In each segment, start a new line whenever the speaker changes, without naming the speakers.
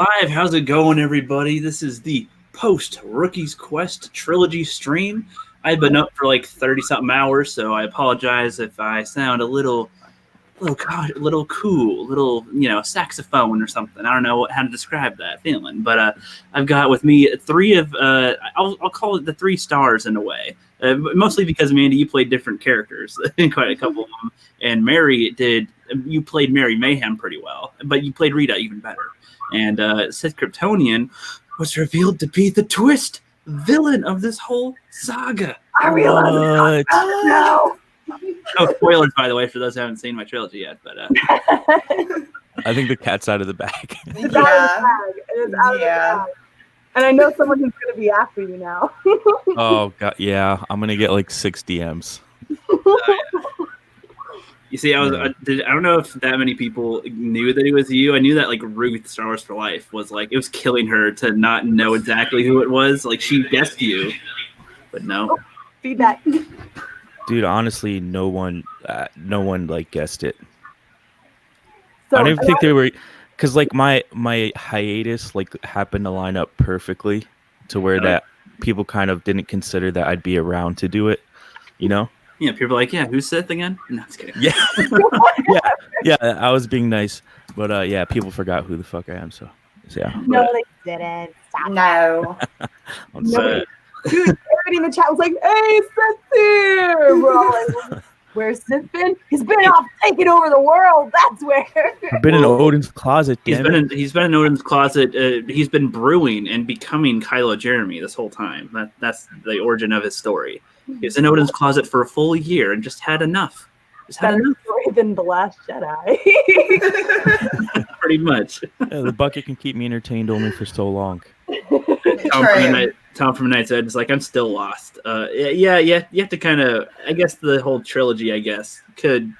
Live, how's it going, everybody? This is the post Rookie's Quest trilogy stream. I've been up for like 30 something hours, so I apologize if I sound a little cool, saxophone or something. I don't know how to describe that feeling, but I've got with me three of I'll call it the three stars in a way. Mostly because Mandy, you played different characters in quite a couple of them, and you played Mary Mayhem pretty well, but you played Rita even better. And Sith Kryptonian was revealed to be the twist villain of this whole saga.
Are we allowed to talk about it now?
No spoilers, by the way, for those who haven't seen my trilogy yet. But
I think the cat's out of the bag.
It's out of the bag. It is out of the bag. And I know someone who's going to be after you now.
Oh, God. Yeah. I'm going to get like 6 DMs.
You see, I don't know if that many people knew that it was you. I knew that like Ruth, Star Wars for Life, was like, it was killing her to not know exactly who it was. Like she guessed you, but no.
Feedback.
Dude, honestly, no one like guessed it.
So,
I don't even think they were, because like my hiatus like happened to line up perfectly to where that people kind of didn't consider that I'd be around to do it, you know?
Yeah, people are like, yeah, who's Sith again? No, just kidding.
Yeah. yeah, I was being nice, but yeah, people forgot who the fuck I am, so yeah.
No, they didn't. Stop. No.
I'm sorry.
Dude, everybody in the chat was like, hey, Sith's here! We're all like, where's Sith been? He's been off taking over the world. That's where.
I've been in Odin's closet.
He's been in Odin's closet. He's been brewing and becoming Kylo Jeremy this whole time. That's the origin of his story. He was in Odin's closet for a full year and just had enough.
Better story than The Last Jedi.
Pretty much.
Yeah, the bucket can keep me entertained only for so long.
Tom from Night's Edge is like, I'm still lost. You have to kind of, I guess the whole trilogy,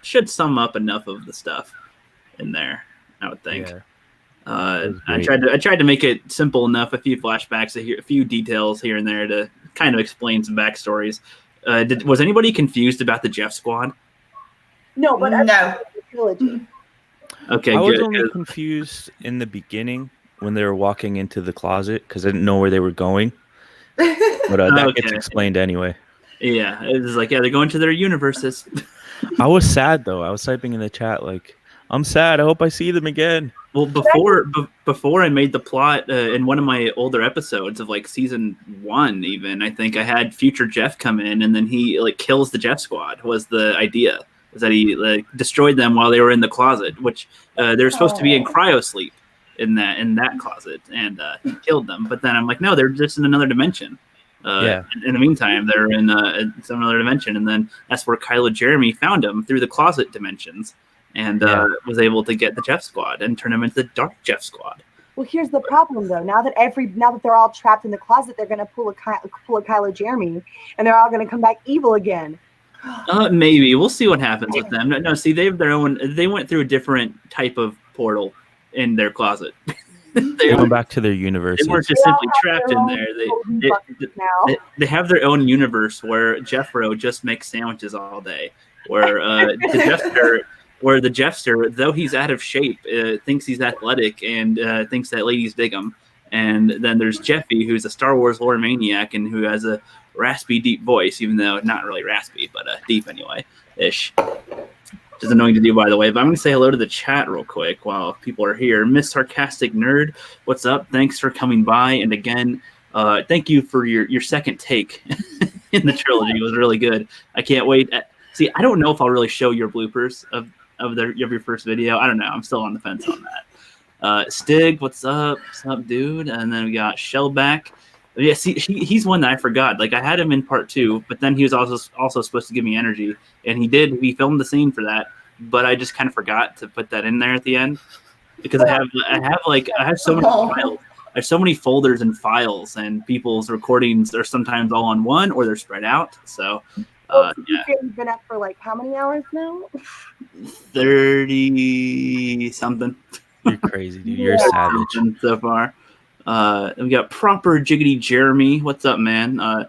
should sum up enough of the stuff in there, I would think. Yeah. I tried to make it simple enough, a few flashbacks, a few details here and there to kind of explain some backstories. Was anybody confused about the Jeff Squad?
No, but no. The trilogy.
Okay,
I was only confused in the beginning when they were walking into the closet because I didn't know where they were going. But that gets explained anyway.
Yeah, it was like, they're going to their universes.
I was sad though. I was typing in the chat like, I'm sad. I hope I see them again.
Well, before I made the plot in one of my older episodes of like season 1, even I think I had future Jeff come in, and then he like kills the Jeff Squad. Was the idea was that he destroyed them while they were in the closet, which they're supposed to be in cryo sleep in that closet, and he killed them. But then I'm like, no, they're just in another dimension. In the meantime, they're in some other dimension, and then that's where Kylo Jeremy found them through the closet dimensions. And was able to get the Jeff Squad and turn them into the Dark Jeff Squad.
Well, here's the problem, though. Now that they're all trapped in the closet, they're going to pull a Kylo Jeremy, and they're all going to come back evil again.
Maybe we'll see what happens with them. No, see, they have their own. They went through a different type of portal in their closet.
They went back to their universe.
They weren't just simply trapped in there. They have their own universe where Jeffro just makes sandwiches all day. Where the Jeffster, though he's out of shape, thinks he's athletic and thinks that ladies dig him. And then there's Jeffy, who's a Star Wars lore maniac and who has a raspy, deep voice, even though not really raspy, but deep anyway-ish. Which is annoying to do, by the way. But I'm going to say hello to the chat real quick while people are here. Miss Sarcastic Nerd, what's up? Thanks for coming by. And again, thank you for your second take in the trilogy. It was really good. I can't wait. See, I don't know if I'll really show your bloopers of your first video. I don't know. I'm still on the fence on that. Stig, what's up? What's up, dude? And then we got Shellback. Yeah, see, he's one that I forgot. Like, I had him in part 2, but then he was also supposed to give me energy, and he filmed the scene for that, but I just kind of forgot to put that in there at the end because I have so many files. I have so many folders and files, and people's recordings are sometimes all on one or they're spread out. So.
You've been up for like how many hours now?
30 something.
You're crazy, dude. You're a savage
so far. We got proper Jiggity Jeremy. What's up, man? I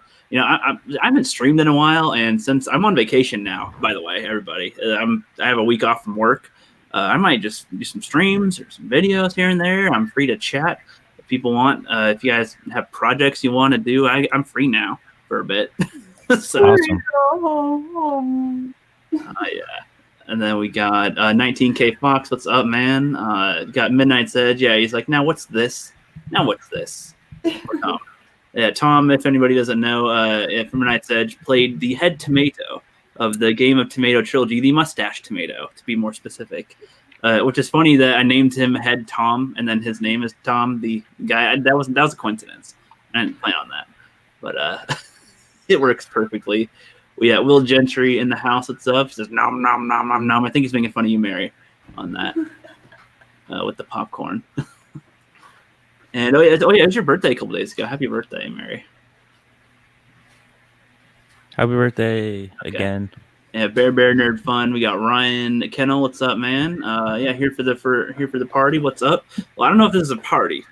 haven't streamed in a while, and since I'm on vacation now, by the way, everybody, I have a week off from work, I might just do some streams or some videos here and there. I'm free to chat if people want. If you guys have projects you want to do, I'm free now for a bit. So
Awesome.
yeah. And then we got 19K Fox. What's up, man? Got Midnight's Edge. Yeah, he's like, now what's this? Now what's this? Tom. Yeah, Tom, if anybody doesn't know, from Midnight's Edge, played the head tomato of the Game of Tomato trilogy, the mustache tomato, to be more specific. Which is funny that I named him Head Tom, and then his name is Tom, the guy. That was a coincidence. I didn't plan on that, but it works perfectly. We got Will Gentry in the house. What's up? He says nom nom nom nom nom. I think he's making fun of you, Mary, on that with the popcorn. And oh yeah, it was your birthday a couple days ago. Happy birthday, Mary.
Happy birthday again.
Yeah, Bear Nerd Fun. We got Ryan Kennel. What's up, man? Yeah, here for the party. What's up? Well, I don't know if this is a party,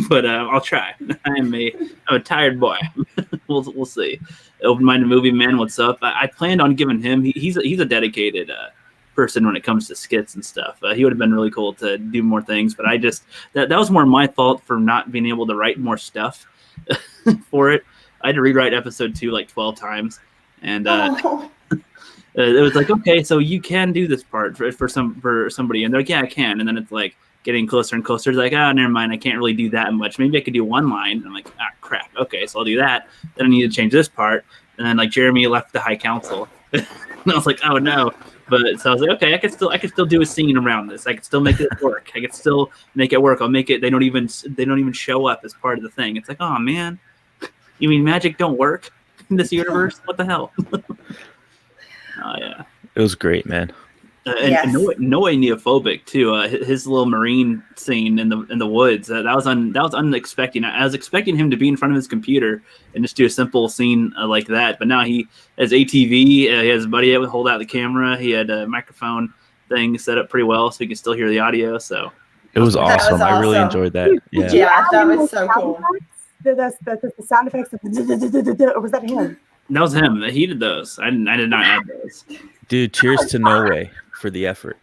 but I'll try. I'm a tired boy. We'll see. Open-minded movie man. What's up? I planned on giving him. He's a dedicated person when it comes to skits and stuff. He would have been really cool to do more things, but I just that was more my fault for not being able to write more stuff for it. I had to rewrite episode 2 like 12 times, and it was like, okay, so you can do this part for somebody, and they're like, yeah, I can, and then it's like getting closer and closer. It's like, never mind, I can't really do that much. Maybe I could do one line. And I'm like, crap. Okay, so I'll do that. Then I need to change this part, and then like Jeremy left the High Council, and I was like, oh no. But so I was like, okay, I could still do a scene around this. I could still make it work. I could still make it work. I'll make it. They don't even show up as part of the thing. It's like, oh man, you mean magic don't work in this universe? What the hell? Oh yeah,
it was great, man.
And Noe Neophobic too. His little marine scene in the woods. That was unexpected. I was expecting him to be in front of his computer and just do a simple scene like that. But now he has ATV. He has a buddy that would hold out the camera. He had a microphone thing set up pretty well, so he could still hear the audio. So
it was awesome. I really enjoyed that.
Yeah, that was so cool.
The sound effects. Or was that him?
That was him. He did those. I did not add those.
Dude, cheers to No Way for the effort.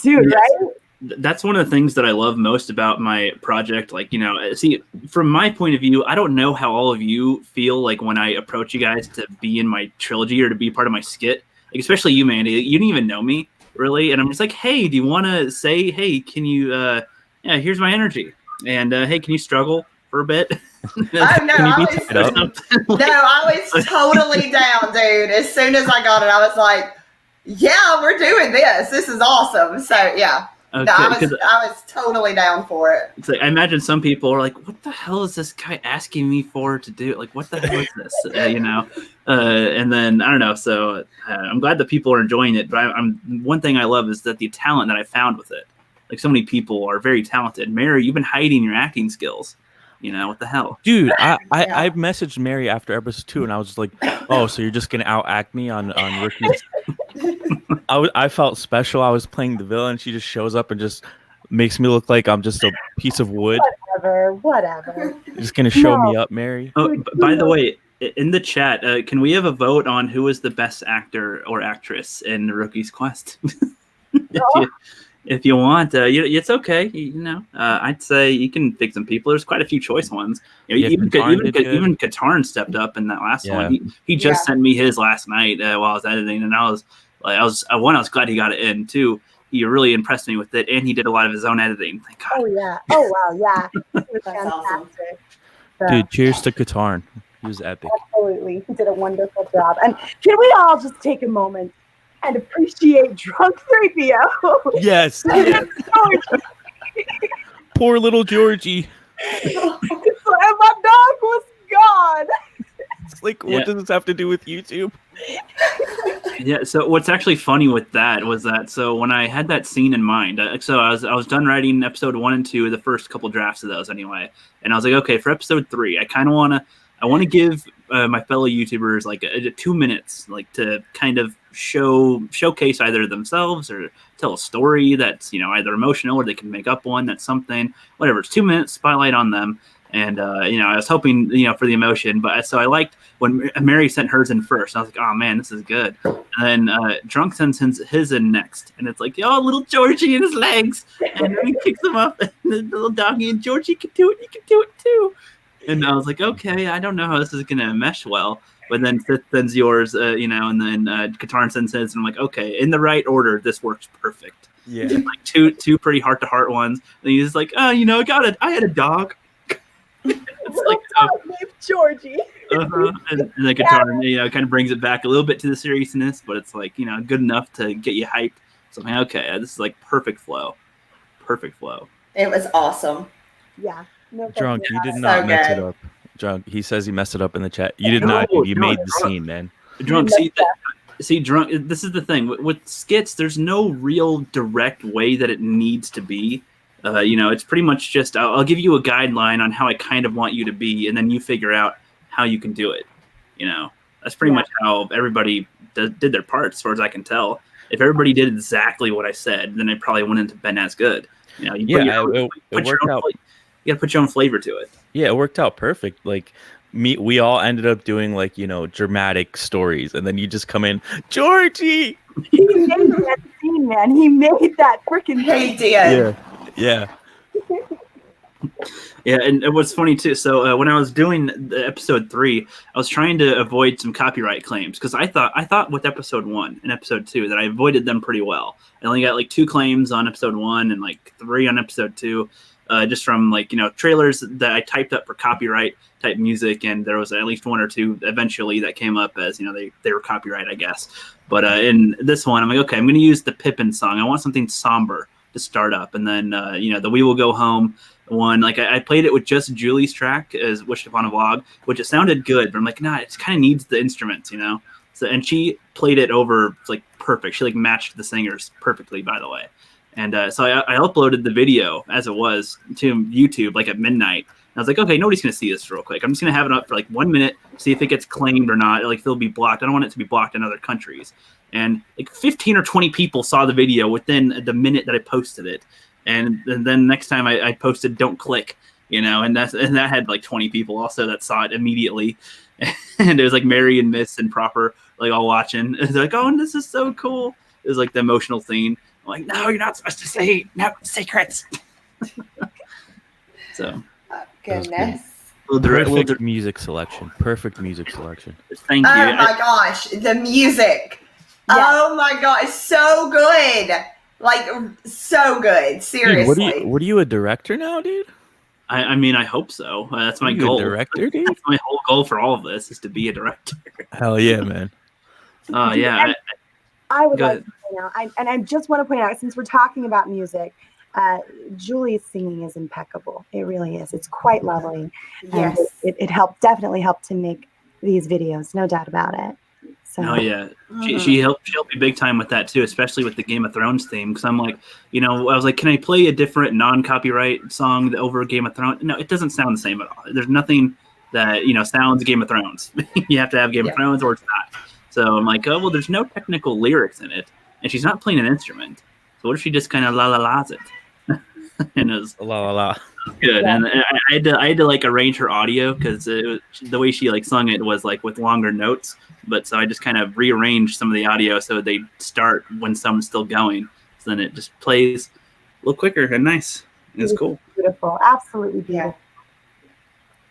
Dude,
Yes.
right?
That's one of the things that I love most about my project. Like, see, from my point of view, I don't know how all of you feel like when I approach you guys to be in my trilogy or to be part of my skit. Like, especially you, Mandy. You didn't even know me, really. And I'm just like, hey, do you want to say, hey, can you, here's my energy. And, hey, can you struggle for a bit?
I was totally down, dude. As soon as I got it, I was like, yeah, we're doing this. This is awesome. So yeah.
Okay,
no, I was totally down for it.
It's like, I imagine some people are like, what the hell is this guy asking me for to do? Like, what the hell is this? And then I don't know. So I'm glad that people are enjoying it. But one thing I love is that the talent that I found with it. Like, so many people are very talented. Mary, you've been hiding your acting skills. What the hell?
Dude, I messaged Mary after episode 2, and I was just like, oh, so you're just going to outact me on Rookies? I felt special. I was playing the villain. She just shows up and just makes me look like I'm just a piece of wood.
Whatever.
You're just going to show me up, Mary?
Oh, by the way, in the chat, can we have a vote on who is the best actor or actress in The Rookie's Quest? If you want, it's okay. I'd say you can pick some people. There's quite a few choice ones. Even Katarn stepped up in that last one. He just sent me his last night while I was editing, and I was glad he got it in. 2, he really impressed me with it, and he did a lot of his own editing. Thank God.
Oh yeah. Oh wow. Yeah. It was fantastic.
Dude, cheers to Katarn. He was epic.
Absolutely, he did a wonderful job. And can we all just take a moment and appreciate drunk 3PO?
Yes. Poor little Georgie.
And my dog was gone.
It's like, what does this have to do with YouTube?
Yeah. So what's actually funny with that was that, so when I had that scene in mind, so I was done writing episode 1 and 2, the first couple drafts of those anyway, and I was like, okay, for episode 3, I kind of want to give my fellow YouTubers like 2 minutes, like to kind of showcase either themselves or tell a story that's either emotional or they can make up one that's something, whatever. It's 2 minutes, spotlight on them, And I was hoping for the emotion, but so I liked when Mary sent hers in first. I was like, oh man, this is good. And then Drunk sends his in next, and it's like, oh, little Georgie and his legs, and then he kicks him up, and the little doggy, and Georgie can do it, you can do it too. And I was like, okay, I don't know how this is gonna mesh well. But then Sith sends yours, and then Katarn sends his, and I'm like, okay, in the right order, this works perfect.
Yeah,
like two pretty heart-to-heart ones. And he's like, oh, I had a dog. It's like
named Georgie.
And the guitar, kind of brings it back a little bit to the seriousness, but it's like, good enough to get you hyped. So I'm like, okay, this is like perfect flow.
It was awesome.
Yeah. No,
Drunk, you did not mess it up. Drunk, he says he messed it up in the chat. You did not. You made the scene, man.
Drunk, see, Drunk. This is the thing with skits. There's no real direct way that it needs to be. It's pretty much just I'll give you a guideline on how I kind of want you to be, and then you figure out how you can do it. That's pretty much how everybody did their part, as far as I can tell. If everybody did exactly what I said, then it probably wouldn't have been as good. You worked out. You got to put your own flavor to it.
Yeah, it worked out perfect. Like we all ended up doing like dramatic stories, and then you just come in, Georgie.
He made that scene, man. He made that freaking.
He did.
Yeah.
Yeah, and what's funny too. So when I was doing the episode 3, I was trying to avoid some copyright claims because I thought with episode 1 and episode 2 that I avoided them pretty well. I only got like 2 claims on episode 1 and like 3 on episode 2, just from like trailers that I typed up for copyright type music, and there was at least 1 or 2 eventually that came up as they were copyright, I guess. But in this one, I'm like, okay, I'm going to use the Pippin song. I want something somber to start up, and then the We Will Go Home one, like I played it with just Julie's track as Wished Upon a Vlog, which it sounded good, but I'm like, nah, it kind of needs the instruments, so, and she played it over like perfect. She like matched the singers perfectly, by the way. And so I uploaded the video as it was to YouTube like at midnight. And I was like, okay, nobody's gonna see this real quick. I'm just gonna have it up for like 1 minute, see if it gets claimed or not, like if it'll be blocked. I don't want it to be blocked in other countries. And like 15 or 20 people saw the video within the minute that I posted it. And then next time I posted "Don't Click," and that had like 20 people also that saw it immediately. And it was like Mary and Miss and Proper like all watching. And they're like, "Oh, and this is so cool." It was like the emotional scene. I'm like, "No, you're not supposed to say no secrets." So,
goodness.
Perfect music selection. Thank you.
Oh my gosh, the music. Yeah. Oh my gosh, so good. Like, so good. Seriously.
Dude, what are you, a director now, dude?
I mean, I hope so. That's my goal.
A director, dude?
That's my whole goal for all of this is to be a director.
Hell yeah, man.
Yeah.
I would like to point out, and I just want to point out, since we're talking about music, Julie's singing is impeccable. It really is. It's quite lovely.
Yes.
And it definitely helped to make these videos, no doubt about it. So.
Oh yeah, she helped me big time with that too, especially with the Game of Thrones theme. Because I'm like, I was like, can I play a different non-copyright song over Game of Thrones? No, it doesn't sound the same at all. There's nothing that sounds Game of Thrones. You have to have Game of Thrones or it's not. So I'm like, oh well, there's no technical lyrics in it, and she's not playing an instrument. So what if she just kind of la la la's it? And it was
la la la.
Good. Yeah. And I had to like arrange her audio because the way she like sung it was like with longer notes. But so I just kind of rearranged some of the audio so they start when someone's still going. So then it just plays a little quicker and nice. And it's cool.
Beautiful. Absolutely beautiful.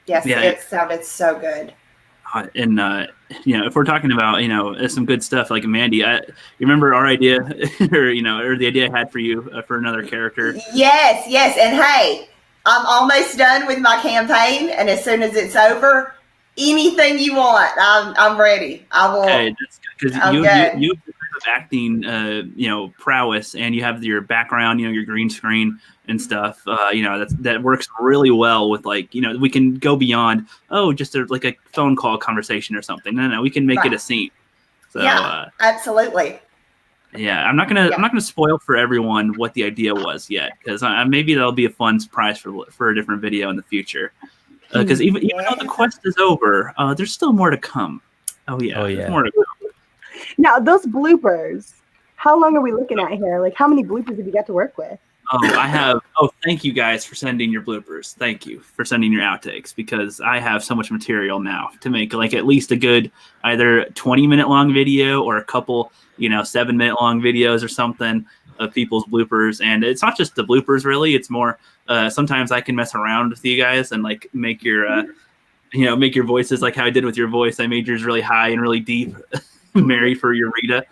Yes, it sounded so good.
And if we're talking about some good stuff like Mandy, you remember our idea or the idea I had for you for another character?
Yes, and hey, I'm almost done with my campaign, and as soon as it's over, anything you want, I'm ready. I will.
Okay, because you have the type of acting prowess, and you have your background, your green screen and stuff, that works really well with we can go beyond just like a phone call conversation or something. No, we can make it a scene. So
absolutely.
Yeah, I'm not gonna spoil for everyone what the idea was yet, because maybe that'll be a fun surprise for a different video in the future. Because even though the quest is over, there's still more to come. Oh yeah. There's more to come.
Now those bloopers, how long are we looking at here? Like, how many bloopers have you got to work with?
I have. Oh, thank you guys for sending your bloopers. Thank you for sending your outtakes because I have so much material now to make like at least a good either 20-minute long video or a couple, 7-minute long videos or something of people's bloopers. And it's not just the bloopers, really. It's more. Sometimes I can mess around with you guys and like make your, make your voices like how I did with your voice. I made yours really high and really deep, Mary, for your Rita.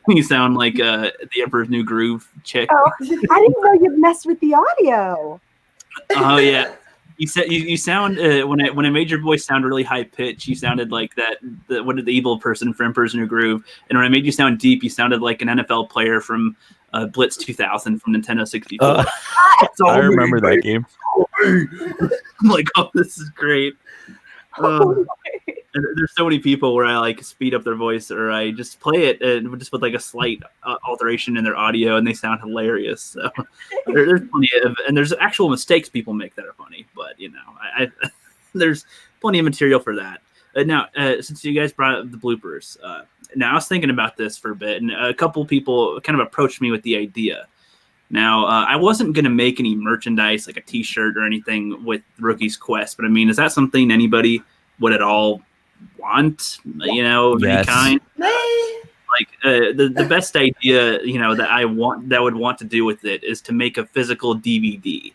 You sound like the Emperor's New Groove chick.
Oh, I didn't know you'd messed with the audio.
Oh yeah, you sound when I made your voice sound really high pitched, you sounded like the evil person from Emperor's New Groove, and when I made you sound deep, you sounded like an NFL player from Blitz 2000 from Nintendo 64.
I remember that game.
I'm like, oh, this is great. There's so many people where I like speed up their voice or I just play it and just with like a slight alteration in their audio and they sound hilarious. So there's plenty of, and there's actual mistakes people make that are funny, but I there's plenty of material for that. Now, since you guys brought up the bloopers, now I was thinking about this for a bit and a couple people kind of approached me with the idea. Now, I wasn't going to make any merchandise, like a t-shirt or anything with Rookie's Quest, but I mean, is that something anybody would at all want, of any kind? Like the best idea, that would want to do with it is to make a physical DVD.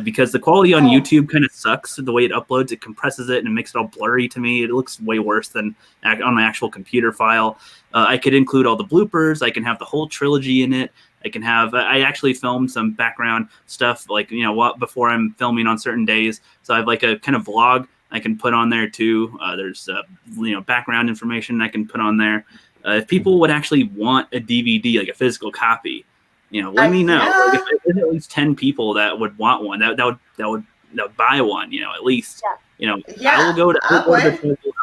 Because the quality on YouTube kind of sucks. The way it uploads, it compresses it and it makes it all blurry to me. It looks way worse than on my actual computer file. I could include all the bloopers. I can have the whole trilogy in it. I can have. I actually filmed some background stuff, like before I'm filming on certain days. So I have like a kind of vlog I can put on there too. There's background information I can put on there. If people would actually want a DVD, like a physical copy, let me know. Like if there's at least 10 people that would want one, that would buy one, at least.
Yeah.
I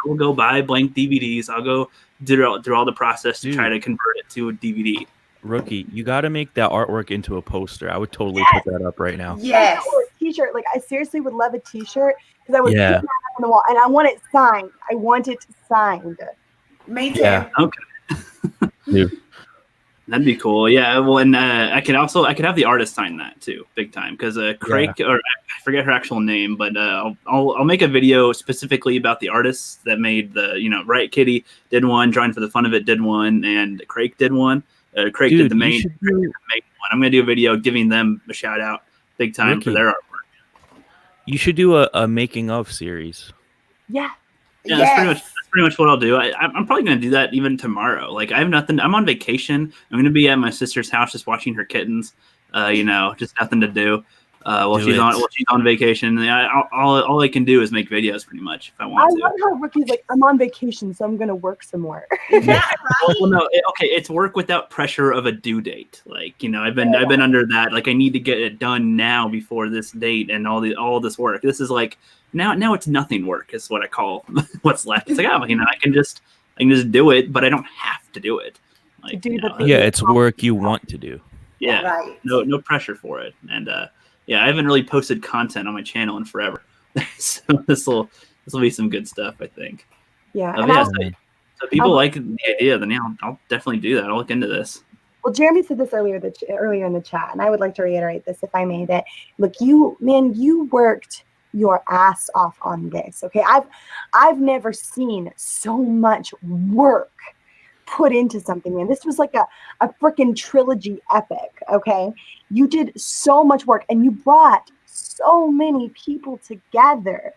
will go buy blank DVDs. I'll go do all the process to try to convert it to a DVD.
Rookie, you got to make that artwork into a poster. I would totally put that up right now.
Yes.
Or a t-shirt. Like I seriously would love a t-shirt because I would put that up on the wall and I want it signed. I want it signed.
Me too.
Yeah.
Okay.
Dude.
That'd be cool. Yeah. Well, and I could have the artist sign that too, big time. Because Craig, or I forget her actual name, but I'll make a video specifically about the artists that made the Riot Kitty did one, Drawing for the Fun of It did one, and Craig did one. Craig did the main one. I'm gonna do a video giving them a shout out, big time, for their artwork.
You should do a making of series.
Yeah.
Yeah, that's pretty much what I'll do. I'm probably going to do that even tomorrow. Like I have nothing. I'm on vacation. I'm going to be at my sister's house just watching her kittens. Just nothing to do while she's on vacation. All I can do is make videos pretty much if I want to.
I love how Rookie's like, I'm on vacation, so I'm going to work some more.
Yeah, right.
Well, no, it's work without pressure of a due date. Like I've been under that. Like I need to get it done now before this date and all this work. This is like. Now it's nothing work is what I call what's left. It's like, I can just do it, but I don't have to do it. Like,
it's work you want to do.
Yeah,
right.
No pressure for it. And I haven't really posted content on my channel in forever, so this will be some good stuff, I think.
Yeah.
So people like the idea, then I'll definitely do that. I'll look into this.
Well, Jeremy said this earlier in the chat, and I would like to reiterate this if I may. That look, you worked your ass off on this. Okay. I've never seen so much work put into something, man. This was like a freaking trilogy epic. Okay. You did so much work and you brought so many people together.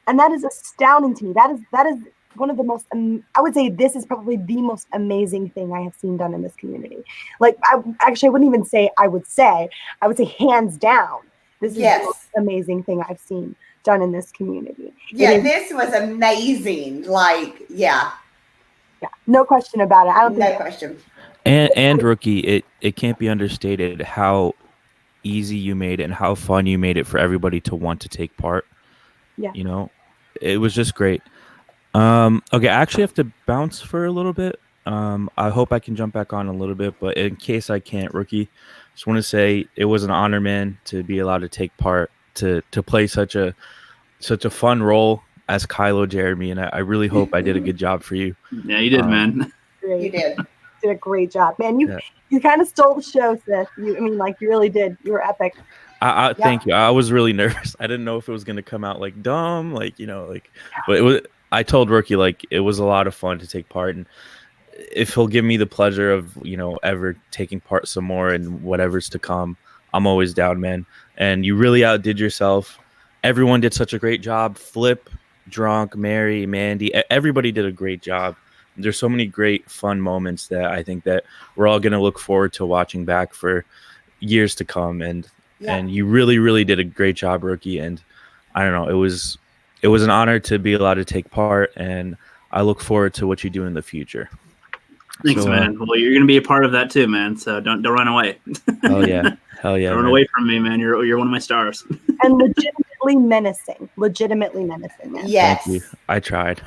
And that is astounding to me. That is one of the most, I would say this is probably the most amazing thing I have seen done in this community. Like I wouldn't even say, I would say hands down. This is the most amazing thing I've seen done in this community.
Yeah, this was amazing. Like, yeah,
no question about it.
No question.
And Rookie, it can't be understated how easy you made it and how fun you made it for everybody to want to take part.
Yeah,
it was just great. Okay, I actually have to bounce for a little bit. I hope I can jump back on a little bit, but in case I can't, Rookie, just want to say it was an honor, man, to be allowed to take part, to play such a fun role as Kylo Jeremy, and I really hope I did a good job for you.
Yeah, you did, man.
Great.
You did
a great job, man. You kind of stole the show, Sith. I mean, like you really did. You were epic.
Thank you. I was really nervous. I didn't know if it was gonna come out like dumb, like but it was. I told Rookie like it was a lot of fun to take part, and if he'll give me the pleasure of ever taking part some more and whatever's to come, I'm always down, man. And you really outdid yourself. Everyone did such a great job. Flip, Drunk, Mary, Mandy, everybody did a great job. There's so many great fun moments that I think that we're all gonna look forward to watching back for years to come. And you really, really did a great job, Rookie. And I don't know, it was an honor to be allowed to take part, and I look forward to what you do in the future.
Thanks, man. Well, you're gonna be a part of that too, man. So don't run away.
Hell yeah,
don't run away from me, man. You're one of my stars.
And legitimately menacing, man.
Yes.
Thank you. I tried.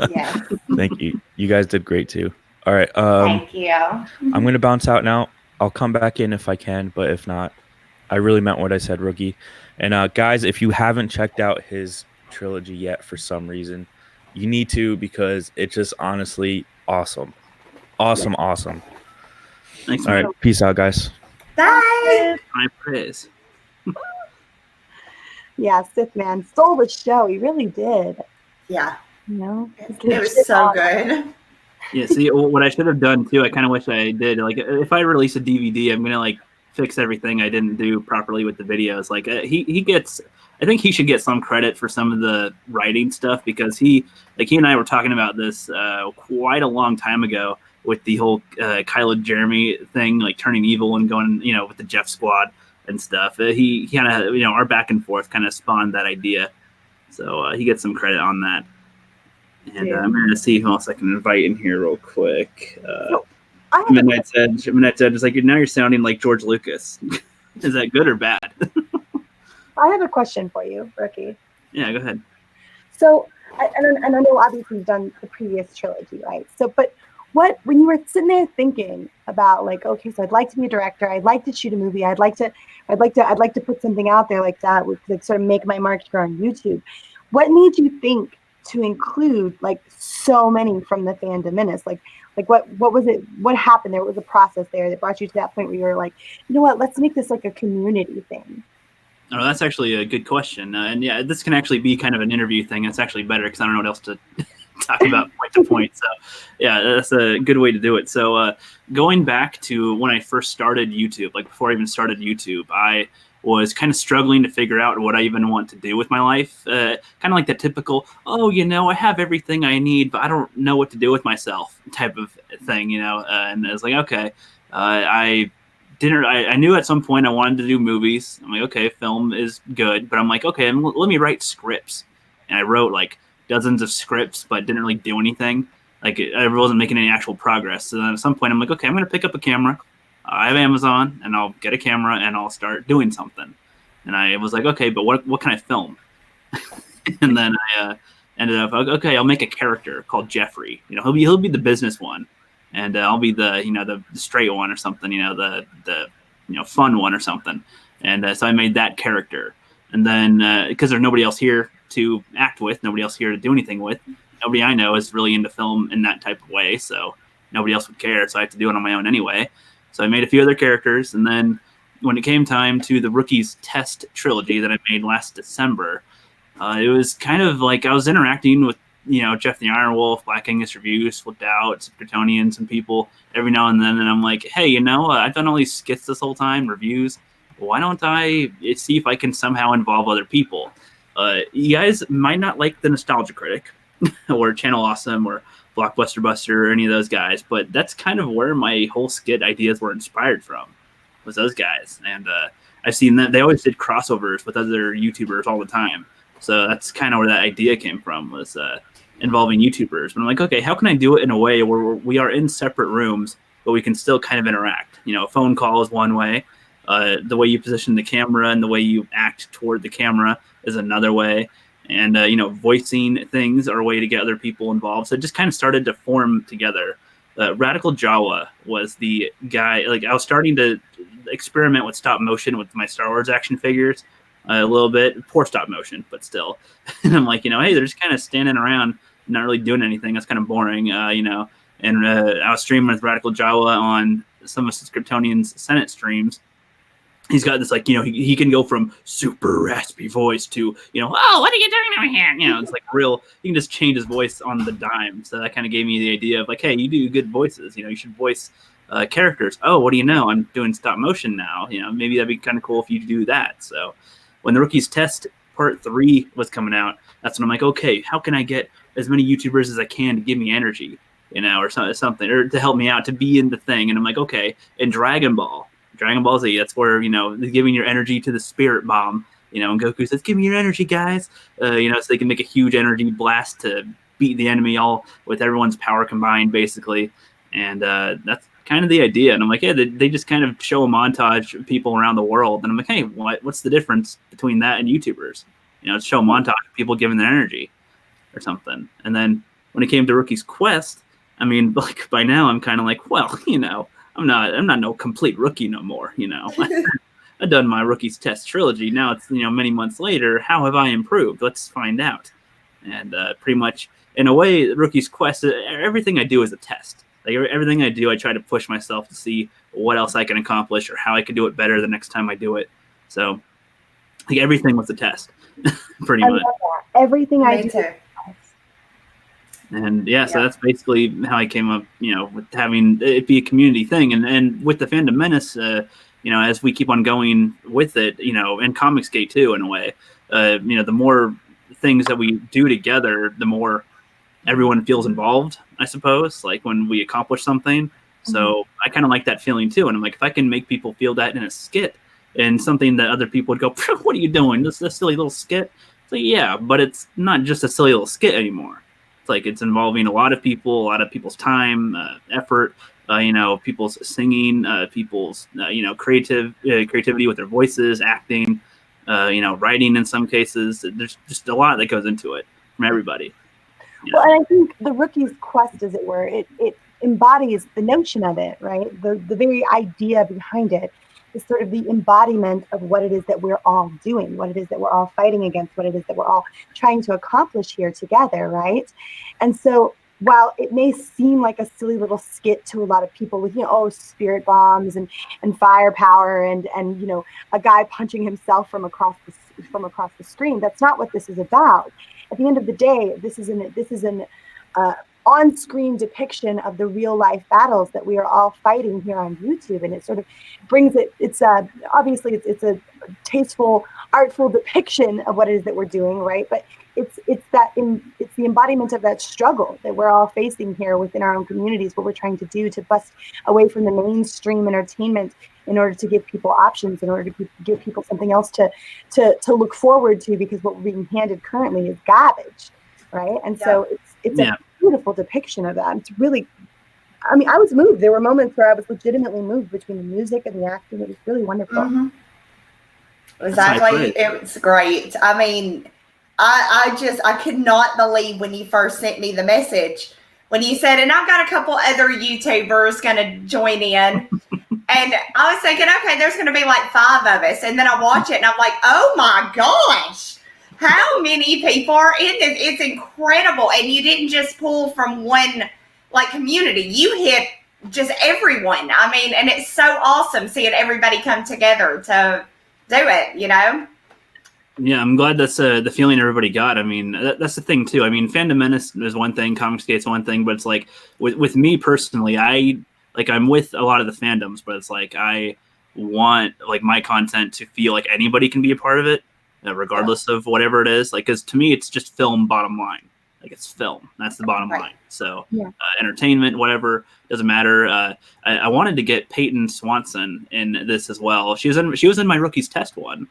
Yes.
Thank you. You guys did great too. All right.
Thank you.
I'm gonna bounce out now. I'll come back in if I can, but if not, I really meant what I said, Rookie. And guys, if you haven't checked out his trilogy yet for some reason, you need to, because it's just honestly awesome. Awesome.
Thanks,
all
man.
right, peace out, guys.
Bye.
My praise.
Yeah, Sith man stole the show. He really did.
Yeah.
It
was so good.
Yeah, see, what I should have done too, I kind of wish I did. Like, if I release a DVD, I'm gonna fix everything I didn't do properly with the videos. Like, he gets, I think he should get some credit for some of the writing stuff, because he and I were talking about this quite a long time ago with the whole Kylo Jeremy thing, like turning evil and going, with the Jeff Squad and stuff. He kind of, our back and forth kind of spawned that idea. So he gets some credit on that. And I'm going to see who else I can invite in here real quick. Midnight's Edge is like, now you're sounding like George Lucas. Is that good or bad?
I have a question for you, Rookie.
Yeah, go ahead.
So, and I know obviously you've done the previous trilogy, right? So, but when you were sitting there thinking about okay, so I'd like to be a director, I'd like to shoot a movie, I'd like to put something out there like that, with sort of make my mark here on YouTube. What made you think to include so many from the fandom menace? What was it? What happened there? What was the process there that brought you to that point where you were like, you know what? Let's make this like a community thing.
Oh, that's actually a good question. And yeah, this can actually be kind of an interview thing. It's actually better because I don't know what else to talk about point to point. So yeah, that's a good way to do it. So going back to when I first started YouTube, before I even started YouTube, I was kind of struggling to figure out what I even want to do with my life. Kind of like the typical, I have everything I need, but I don't know what to do with myself type of thing, and I was like, okay, I knew at some point I wanted to do movies. I'm like, okay, film is good, but I'm like, okay, let me write scripts. And I wrote dozens of scripts, but didn't really do anything. I wasn't making any actual progress. So then at some point I'm like, okay, I'm going to pick up a camera. I have Amazon, and I'll get a camera and I'll start doing something. And I was like, okay, but what can I film? And then I ended up, okay, I'll make a character called Jeffrey. He'll be the business one, and I'll be the the straight one or something. The fun one or something. And so I made that character. And then because there's nobody else here to act with, nobody else here to do anything with, nobody I know is really into film in that type of way. So nobody else would care. So I had to do it on my own anyway. So I made a few other characters, and then when it came time to the Rookies Test trilogy that I made last December, it was kind of like I was interacting with, Jeff the Iron Wolf, Black Angus Reviews, Flipped Out, Kryptonian, some people every now and then, and I'm like, hey, I've done all these skits this whole time, reviews. Why don't I see if I can somehow involve other people? You guys might not like the Nostalgia Critic or Channel Awesome or Blockbuster Buster or any of those guys, but that's kind of where my whole skit ideas were inspired from, was those guys. And I've seen that they always did crossovers with other YouTubers all the time. So that's kind of where that idea came from, was involving YouTubers. But I'm like, okay, how can I do it in a way where we are in separate rooms, but we can still kind of interact? A phone call is one way. The way you position the camera and the way you act toward the camera is another way. And, voicing things are a way to get other people involved. So it just kind of started to form together. Radical Jawa was the guy. I was starting to experiment with stop motion with my Star Wars action figures a little bit. Poor stop motion, but still. And I'm like, hey, they're just kind of standing around, not really doing anything. That's kind of boring, And I was streaming with Radical Jawa on some of Kryptonian's Senate streams, he's got this, like, you know, he can go from super raspy voice to, you know, oh, what are you doing over here? You know, it's like real, he can just change his voice on the dime. So that kind of gave me the idea of like, hey, you do good voices, you know, you should voice characters. Oh, what do you know? I'm doing stop motion now. You know, maybe that'd be kind of cool if you do that. So when the Rookies Test Part 3 was coming out, that's when I'm like, okay, how can I get as many YouTubers as I can to give me energy, you know, or something, or to help me out to be in the thing. And I'm like, okay, in Dragon Ball Z, that's where, you know, giving your energy to the Spirit Bomb, you know, and Goku says, give me your energy, guys, you know, so they can make a huge energy blast to beat the enemy all with everyone's power combined, basically. And that's kind of the idea. And I'm like, yeah, they just kind of show a montage of people around the world. And I'm like, hey, what's the difference between that and YouTubers? You know, show a montage of people giving their energy or something. And then when it came to Rookie's Quest, I mean, like by now I'm kind of like, well, you know, I'm not no complete rookie no more, you know. I've done my Rookies Test trilogy. Now it's, you know, many months later. How have I improved? Let's find out. And pretty much, in a way, Rookies Quest, everything I do is a test. Like everything I do, I try to push myself to see what else I can accomplish or how I can do it better the next time I do it. So, like everything was a test, pretty much.
Everything I do.
And yeah, so that's basically how I came up, you know, with having it be a community thing. And with the Fandom Menace, you know, as we keep on going with it, you know, and Comicsgate too, in a way, you know, the more things that we do together, the more everyone feels involved, I suppose, like when we accomplish something. Mm-hmm. So I kind of like that feeling too. And I'm like, if I can make people feel that in a skit and something that other people would go, what are you doing? This silly little skit. It's like, yeah, but it's not just a silly little skit anymore. Like it's involving a lot of people's time, effort, you know, people's singing, people's, you know, creativity with their voices, acting, you know, writing in some cases. There's just a lot that goes into it from everybody.
Well, and I think the Rookie's Quest, as it were, it embodies the notion of it, right? The very idea behind it is sort of the embodiment of what it is that we're all doing, what it is that we're all fighting against, what it is that we're all trying to accomplish here together, right? And so while it may seem like a silly little skit to a lot of people with, you know, spirit bombs and firepower and you know, a guy punching himself from across the screen, that's not what this is about. At the end of the day, this is an on-screen depiction of the real-life battles that we are all fighting here on YouTube, and it sort of brings it. It's obviously it's a tasteful, artful depiction of what it is that we're doing, right? But it's the embodiment of that struggle that we're all facing here within our own communities. What we're trying to do to bust away from the mainstream entertainment in order to give people options, in order to give people something else to look forward to, because what we're being handed currently is garbage, right? And so it's a beautiful depiction of that. It's really, I mean, I was moved. There were moments where I was legitimately moved between the music and the acting. It was really wonderful.
Mm-hmm. Exactly. It was great. I mean, I could not believe when you first sent me the message, when you said, and I've got a couple other YouTubers going to join in. And I was thinking, okay, there's going to be like 5 of us. And then I watch it and I'm like, oh my gosh, how many people are in this? It's incredible. And you didn't just pull from one like community. You hit just everyone. I mean, and it's so awesome seeing everybody come together to do it, you know?
Yeah, I'm glad that's the feeling everybody got. I mean, that's the thing too. I mean, Fandom Menace is one thing, Comicsgate's one thing, but it's like with me personally, I'm with a lot of the fandoms, but it's like I want like my content to feel like anybody can be a part of it, regardless of whatever it is. Like, because to me, it's just film. Bottom line, like it's film. That's the bottom line. So entertainment, whatever, doesn't matter. I wanted to get Peyton Swanson in this as well. She was in my Rookies Test one.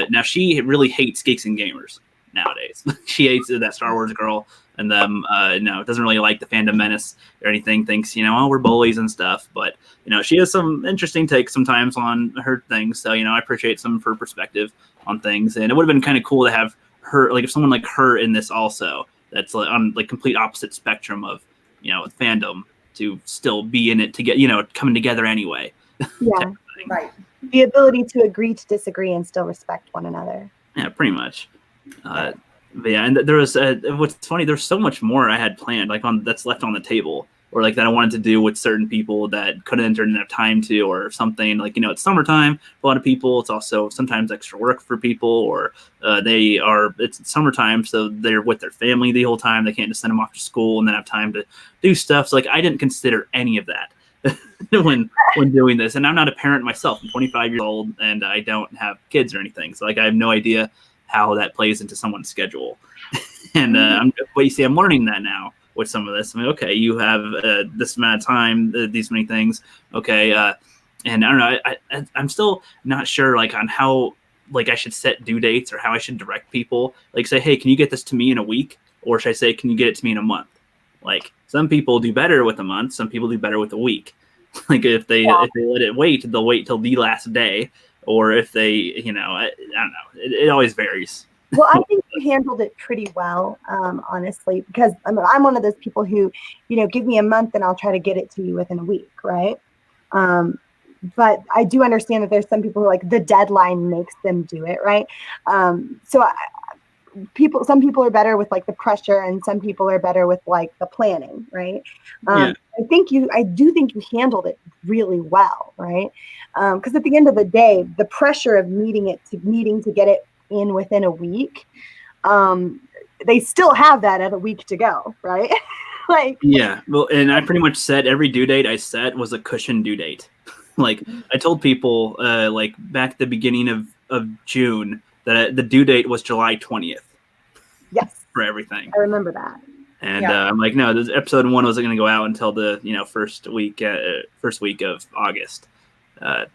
Now she really hates Geeks and Gamers nowadays. She hates that Star Wars girl and them. No, doesn't really like the Fandom Menace or anything. Thinks, you know, oh, we're bullies and stuff. But you know, she has some interesting takes sometimes on her things. So you know, I appreciate some of her perspective on things. And it would have been kind of cool to have her, like if someone like her in this also. That's like on like complete opposite spectrum of, you know, fandom, to still be in it to get, you know, coming together anyway.
Yeah, right. The ability to agree to disagree and still respect one another.
Yeah, pretty much. But yeah, and there was what's funny. There's so much more I had planned, like that's left on the table or like that I wanted to do with certain people that couldn't didn't have time to, or something. Like, you know, it's summertime for a lot of people. It's also sometimes extra work for people, or it's summertime, so they're with their family the whole time. They can't just send them off to school and then have time to do stuff. So like I didn't consider any of that when doing this. And I'm not a parent myself. I'm 25 years old and I don't have kids or anything. So like I have no idea how that plays into someone's schedule. And I'm learning that now with some of this. I mean, okay, you have this amount of time, these many things. Okay. And I don't know, I'm still not sure like on how like I should set due dates or how I should direct people. Like say, hey, can you get this to me in a week? Or should I say, can you get it to me in a month? Like some people do better with a month. Some people do better with a week. Like if they let it wait, they'll wait till the last day. Or if they, you know, I don't know. It always varies.
Well, I think you handled it pretty well, honestly, because I'm one of those people who, you know, give me a month and I'll try to get it to you within a week, right? But I do understand that there's some people who like the deadline makes them do it, right? Some people are better with like the pressure, and some people are better with like the planning, right? I do think you handled it really well, right? Because at the end of the day, the pressure of needing to get it in within a week, they still have that at a week to go, right? Like,
yeah, well, and I pretty much said every due date I set was a cushion due date. Like I told people like back at the beginning of June that the due date was July 20th.
Yes,
for everything.
I remember that.
And I'm like, no, this episode 1 wasn't going to go out until the first week of August.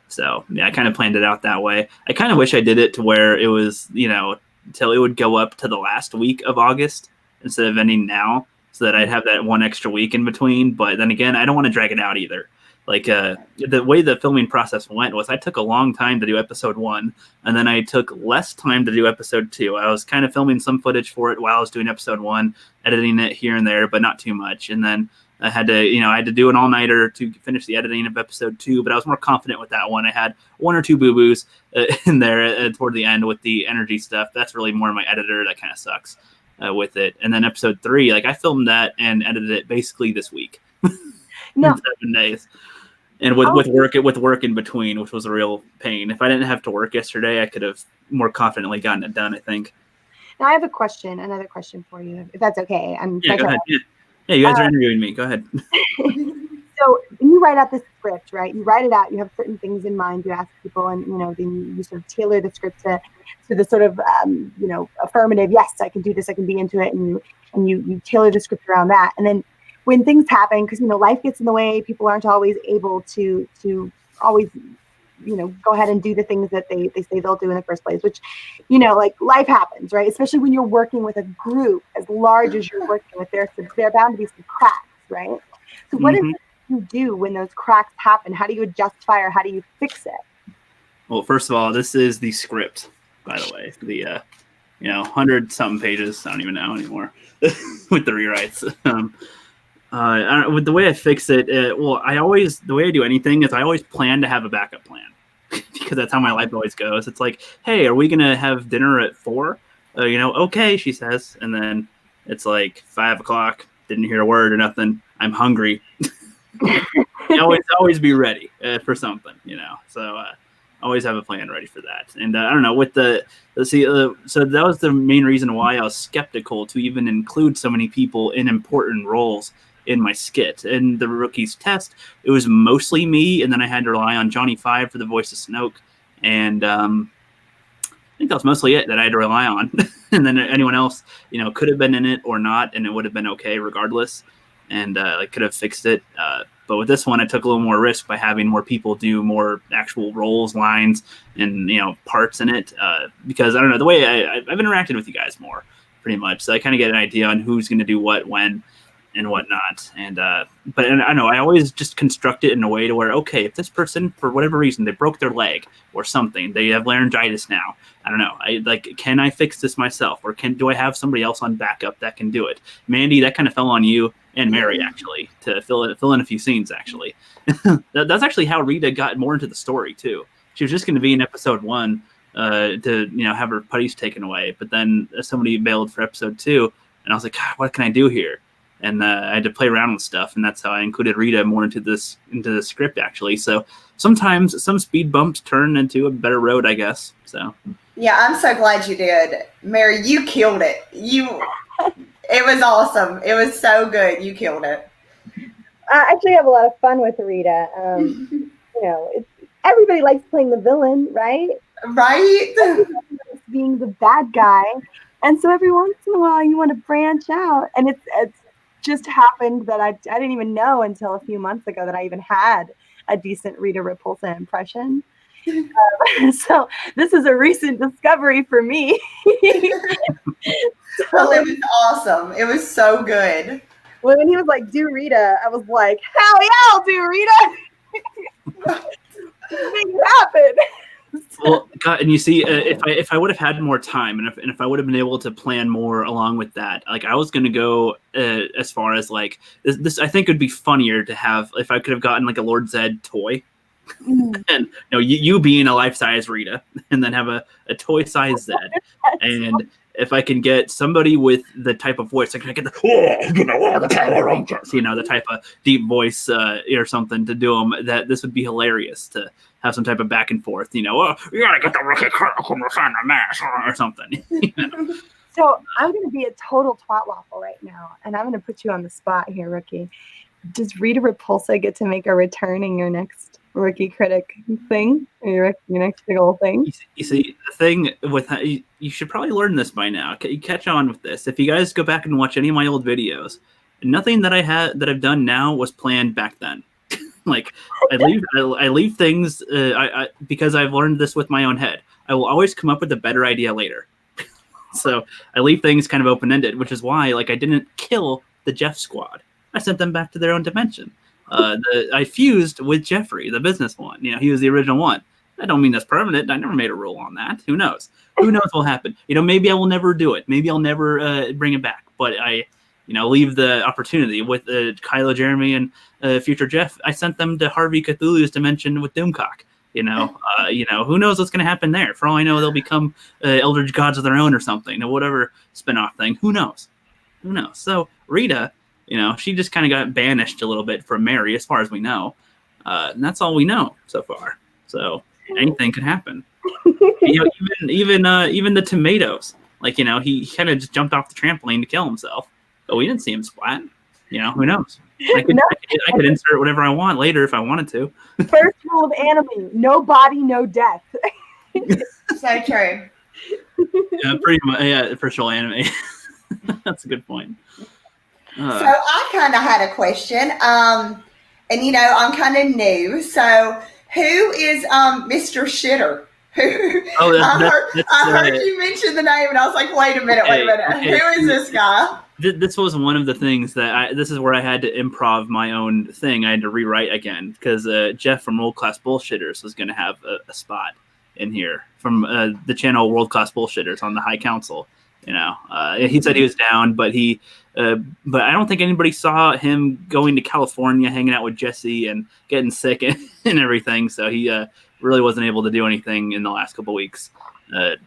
So yeah, I kind of planned it out that way. I kind of wish I did it to where it was, until it would go up to the last week of August instead of ending now, so that I'd have that one extra week in between. But then again, I don't want to drag it out either. Like the way the filming process went was I took a long time to do episode 1, and then I took less time to do episode 2. I was kind of filming some footage for it while I was doing episode 1, editing it here and there, but not too much. And then I had to do an all-nighter to finish the editing of episode 2, but I was more confident with that one. I had 1 or 2 boo-boos in there toward the end with the energy stuff. That's really more my editor. That kind of sucks with it. And then episode 3, like I filmed that and edited it basically this week.
No.
7 days. And with work in between, which was a real pain. If I didn't have to work yesterday, I could have more confidently gotten it done, I think.
Now I have another question for you, if that's okay.
Go ahead. Yeah, you guys are interviewing me. Go ahead.
So when you write out the script, right? You write it out. You have certain things in mind. You ask people, and then you sort of tailor the script to the sort of affirmative. Yes, I can do this. I can be into it, and you tailor the script around that. And then when things happen, because life gets in the way, people aren't always able to always go ahead and do the things that they say they'll do in the first place, which like life happens, right? Especially when you're working with a group as large as you're working with, there are bound to be some cracks, right? So what is it you do when those cracks happen? How do you justify, or how do you fix it?
Well, first of all, this is the script, by the way. The 100-something pages. I don't even know anymore with the rewrites. With the way I fix it, the way I do anything is I always plan to have a backup plan because that's how my life always goes. It's like, hey, are we gonna have dinner at 4? Okay, she says, and then it's like 5 o'clock. Didn't hear a word or nothing. I'm hungry. always be ready for something, So always have a plan ready for that. And I don't know so that was the main reason why I was skeptical to even include so many people in important roles in my skit. In the Rookies Test, it was mostly me, and then I had to rely on Johnny Five for the voice of Snoke, and I think that was mostly it that I had to rely on. And then anyone else, could have been in it or not, and it would have been okay regardless, and I could have fixed it. But with this one, I took a little more risk by having more people do more actual roles, lines, and parts in it, because I don't know, the way I've interacted with you guys more, pretty much, so I kind of get an idea on who's going to do what, when, and whatnot. And but I know I always just construct it in a way to where, okay, if this person for whatever reason they broke their leg or something, they have laryngitis now, I don't know, can I fix this myself, or do I have somebody else on backup that can do it? Mandy, that kind of fell on you and Mary actually to fill in a few scenes actually. That's actually how Rita got more into the story too. She was just going to be in episode 1 to have her putties taken away, but then somebody bailed for episode 2, and I was like, God, what can I do here? and I had to play around with stuff, and that's how I included Rita more into the script actually. So sometimes some speed bumps turn into a better road, I guess. So
yeah, I'm so glad you did, Mary. You killed it. It was awesome. It was so good. You killed it.
I actually have a lot of fun with Rita. Everybody likes playing the villain, right?
Right?
Being the bad guy. And so every once in a while you want to branch out. And it's just happened that I didn't even know until a few months ago that I even had a decent Rita Repulsa impression. So this is a recent discovery for me.
Well, it was awesome. It was so good.
Well, when he was like, do Rita, I was like, hell yeah, I'll do Rita. Make it happen.
Well, God, and you see, if I would have had more time, and if I would have been able to plan more along with that, like I was going to go as far as like this. I think would be funnier to have if I could have gotten like a Lord Zed toy, and you being a life-size Rita, and then have a toy-size Zed, and if I can get somebody with the type of voice, like I get the Power Rangers, the type of deep voice or something to do them, that this would be hilarious to have some type of back and forth, you gotta get the rookie critical from the mask or something.
So I'm going to be a total twat waffle right now, and I'm going to put you on the spot here, Rookie. Does Rita Repulsa get to make a return in your next Rookie Critic thing, or your next big old thing?
You see, the thing with you should probably learn this by now. You catch on with this. If you guys go back and watch any of my old videos, nothing that I've done now was planned back then. Like I leave things because I've learned this with my own head. I will always come up with a better idea later. So I leave things kind of open-ended, which is why like I didn't kill the Jeff squad. I sent them back to their own dimension. I fused with Jeffrey, the business one. He was the original one. I don't mean that's permanent. I never made a rule on that. Who knows? Who knows what'll happen? Maybe I will never do it. Maybe I'll never bring it back. But I leave the opportunity with Kylo, Jeremy, and future Jeff. I sent them to Harvey Cthulhu's dimension with Doomcock. Who knows what's going to happen there? For all I know, they'll become eldritch gods of their own or something, or whatever spinoff thing. Who knows? So Rita, she just kind of got banished a little bit from Mary, as far as we know. And that's all we know so far. So anything could happen. Even the tomatoes. Like, he kind of just jumped off the trampoline to kill himself. But we didn't see him splat. Who knows? I could insert whatever I want later if I wanted to.
First rule of anime: no body, no death.
So true.
Yeah, pretty much. Yeah, first rule anime. That's a good point.
So I kind of had a question. And I'm kind of new. So who is Mr. Shitter? I heard you mention the name, and I was like, wait a minute. Okay. Who is this guy?
This was one of the things that this is where I had to improv my own thing. I had to rewrite again because Jeff from World Class Bullshitters was going to have a spot in here from the channel World Class Bullshitters on the High Council. He said he was down, but but I don't think anybody saw him going to California, hanging out with Jesse and getting sick and everything. So he really wasn't able to do anything in the last couple of weeks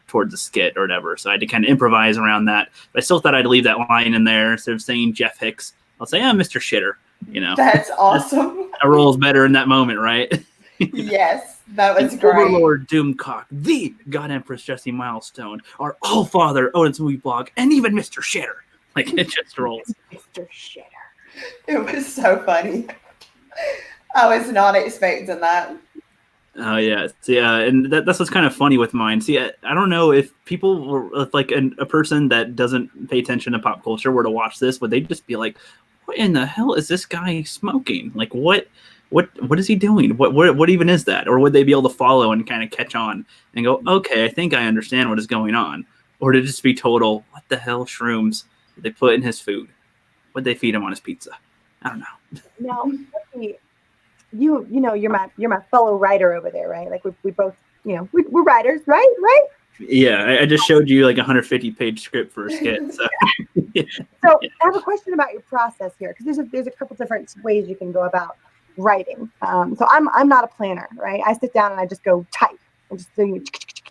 towards the skit or whatever. So I had to kind of improvise around that. But I still thought I'd leave that line in there instead of saying Jeff Hicks. I'll say, Mr. Shitter.
That's awesome.
A role's better in that moment, right?
Yes, that was great.
Overlord Doomcock, the God Empress Jesse Milestone, our All Father Odin's Movie Blog, and even Mr. Shitter. Like, it just rolls.
Mr. Shitter.
It was so funny. I was not expecting that.
Oh, yeah. See, and that's what's kind of funny with mine. See, I don't know if people were, if like a person that doesn't pay attention to pop culture were to watch this, would they just be like, what in the hell is this guy smoking? Like, what is he doing? What even is that? Or would they be able to follow and kind of catch on and go, okay, I think I understand what is going on? Or to just be total, what the hell shrooms did they put in his food? What'd they feed him on his pizza? I don't know.
No, you're my fellow writer over there, right? Like we both, we're writers, right?
Yeah, I just showed you like a 150-page script for a skit. So,
So I have a question about your process here, because there's a couple different ways you can go about writing. So I'm not a planner, right? I sit down and I just go type and just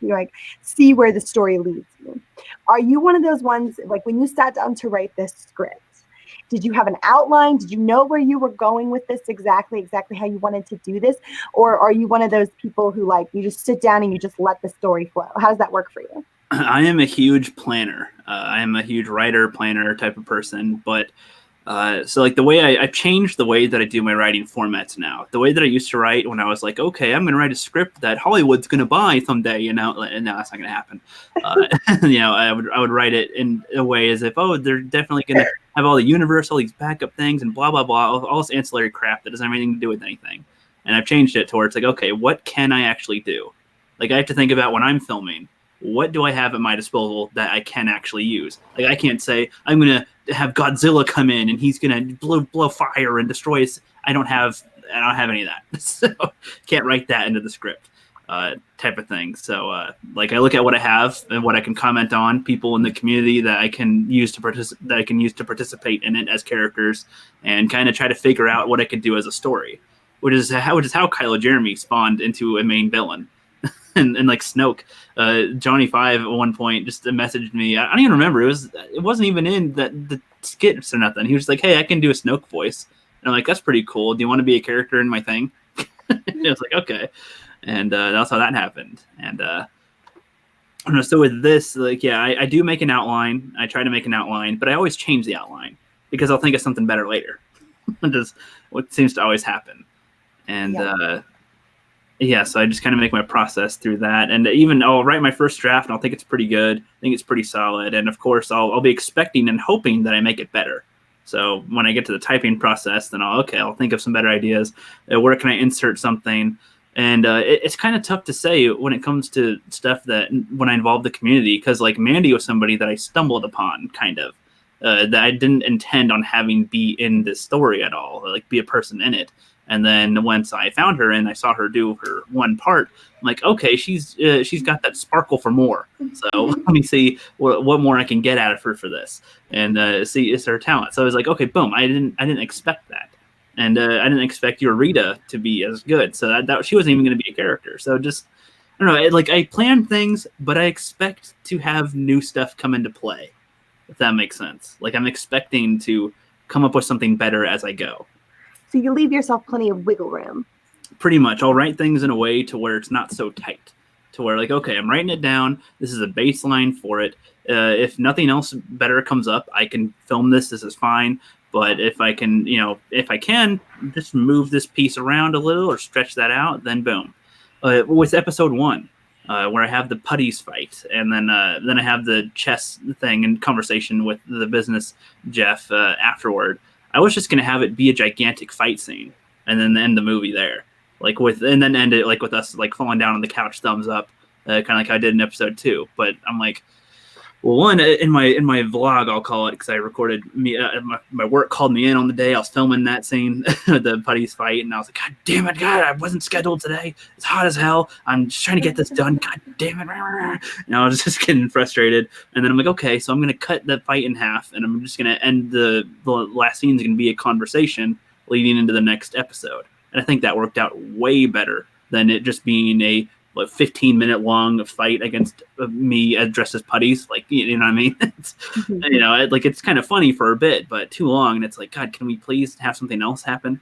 like see where the story leads you. Are you one of those ones, like when you sat down to write this script Did you have an outline? Did you know where you were going with this exactly how you wanted to do this? Or are you one of those people who like, you just sit down and you just let the story flow? How does that work for you?
I am a huge planner. I am a huge writer, planner type of person. But so like the way I've changed the way that I do my writing formats now. The way that I used to write when I was like, okay, I'm going to write a script that Hollywood's going to buy someday, and now that's not going to happen. I would write it in a way as if, oh, they're definitely going to have all the universe, all these backup things, and blah, blah, blah, all this ancillary crap that doesn't have anything to do with anything. And I've changed it to where it's like, okay, what can I actually do? Like I have to think about when I'm filming, what do I have at my disposal that I can actually use? Like I can't say I'm going to have Godzilla come in and he's going to blow fire and destroy us. I don't have any of that. So can't write that into the script type of thing. So like I look at what I have and what I can comment on, people in the community that I can use to participate in it as characters, and kind of try to figure out what I could do as a story, which is how Kylo Jeremy spawned into a main villain. And like Snoke, Johnny Five at one point just messaged me. I don't even remember. It wasn't even in the skits or nothing. He was like, "Hey, I can do a Snoke voice," and I'm like, "That's pretty cool. Do you want to be a character in my thing?" I was like, "Okay," and that's how that happened. And I don't know. So with this, like, yeah, I do make an outline. I try to make an outline, but I always change the outline because I'll think of something better later. Just what seems to always happen. And so I just kind of make my process through that. And even I'll write my first draft and I'll think it's pretty good. I think it's pretty solid. And of course, I'll be expecting and hoping that I make it better. So when I get to the typing process, then I'll think of some better ideas. Where can I insert something? And it's kind of tough to say when it comes to stuff that when I involve the community, because like Mandy was somebody that I stumbled upon kind of that I didn't intend on having be in this story at all, or like be a person in it. And then once I found her and I saw her do her one part, I'm like, okay, she's got that sparkle for more. So let me see what more I can get out of her for this, and see is her talent. So I was like, okay, boom. I didn't expect that, and I didn't expect your Rita to be as good. So that she wasn't even going to be a character. So just I don't know. Like I plan things, but I expect to have new stuff come into play, if that makes sense. Like I'm expecting to come up with something better as I go.
So you leave yourself plenty of wiggle room.
Pretty much. I'll write things in a way to where it's not so tight. To where like, okay, I'm writing it down. This is a baseline for it. If nothing else better comes up, I can film this. This is fine. But if I can just move this piece around a little or stretch that out, then boom. With episode 1, where I have the putties fight, and then I have the chess thing and conversation with the business Jeff afterward. I was just gonna have it be a gigantic fight scene, and then end the movie there, and then end it like with us like falling down on the couch, thumbs up, kind of like I did in episode 2. But I'm like, well, one in my vlog, I'll call it, because I recorded my work called me in on the day I was filming that scene, the putties fight, and I was like, God damn it, God, I wasn't scheduled today. It's hot as hell. I'm just trying to get this done. God damn it. And I was just getting frustrated. And then I'm like, okay, so I'm going to cut that fight in half, and I'm just going to end the last scene is going to be a conversation leading into the next episode. And I think that worked out way better than it just being a 15-minute long fight against me dressed as putties. Like, you know what I mean? It's kind of funny for a bit, but too long. And it's like, God, can we please have something else happen?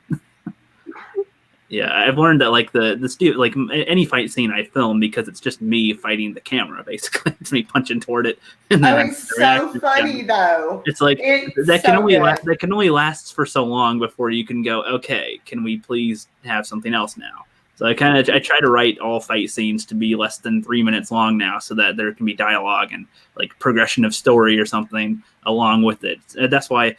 Yeah, I've learned that like like any fight scene I film, because it's just me fighting the camera, basically. It's me punching toward it. And then
it's so funny though.
It's like that can only last for so long before you can go, okay, can we please have something else now? So I try to write all fight scenes to be less than 3 minutes long now, so that there can be dialogue and like progression of story or something along with it. That's why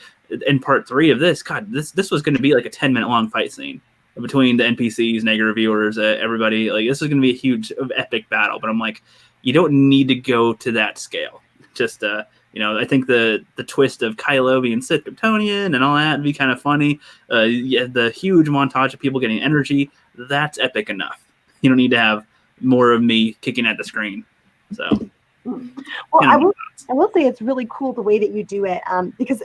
in part 3 of this, God, this was going to be like a 10-minute long fight scene between the NPCs, negative reviewers, everybody. Like this is going to be a huge epic battle. But I'm like, you don't need to go to that scale. Just I think the twist of Kylo being Sith Kryptonian and all that would be kind of funny. The huge montage of people getting energy, that's epic enough. You don't need to have more of me kicking at the screen. So,
well, I will say it's really cool the way that you do it, because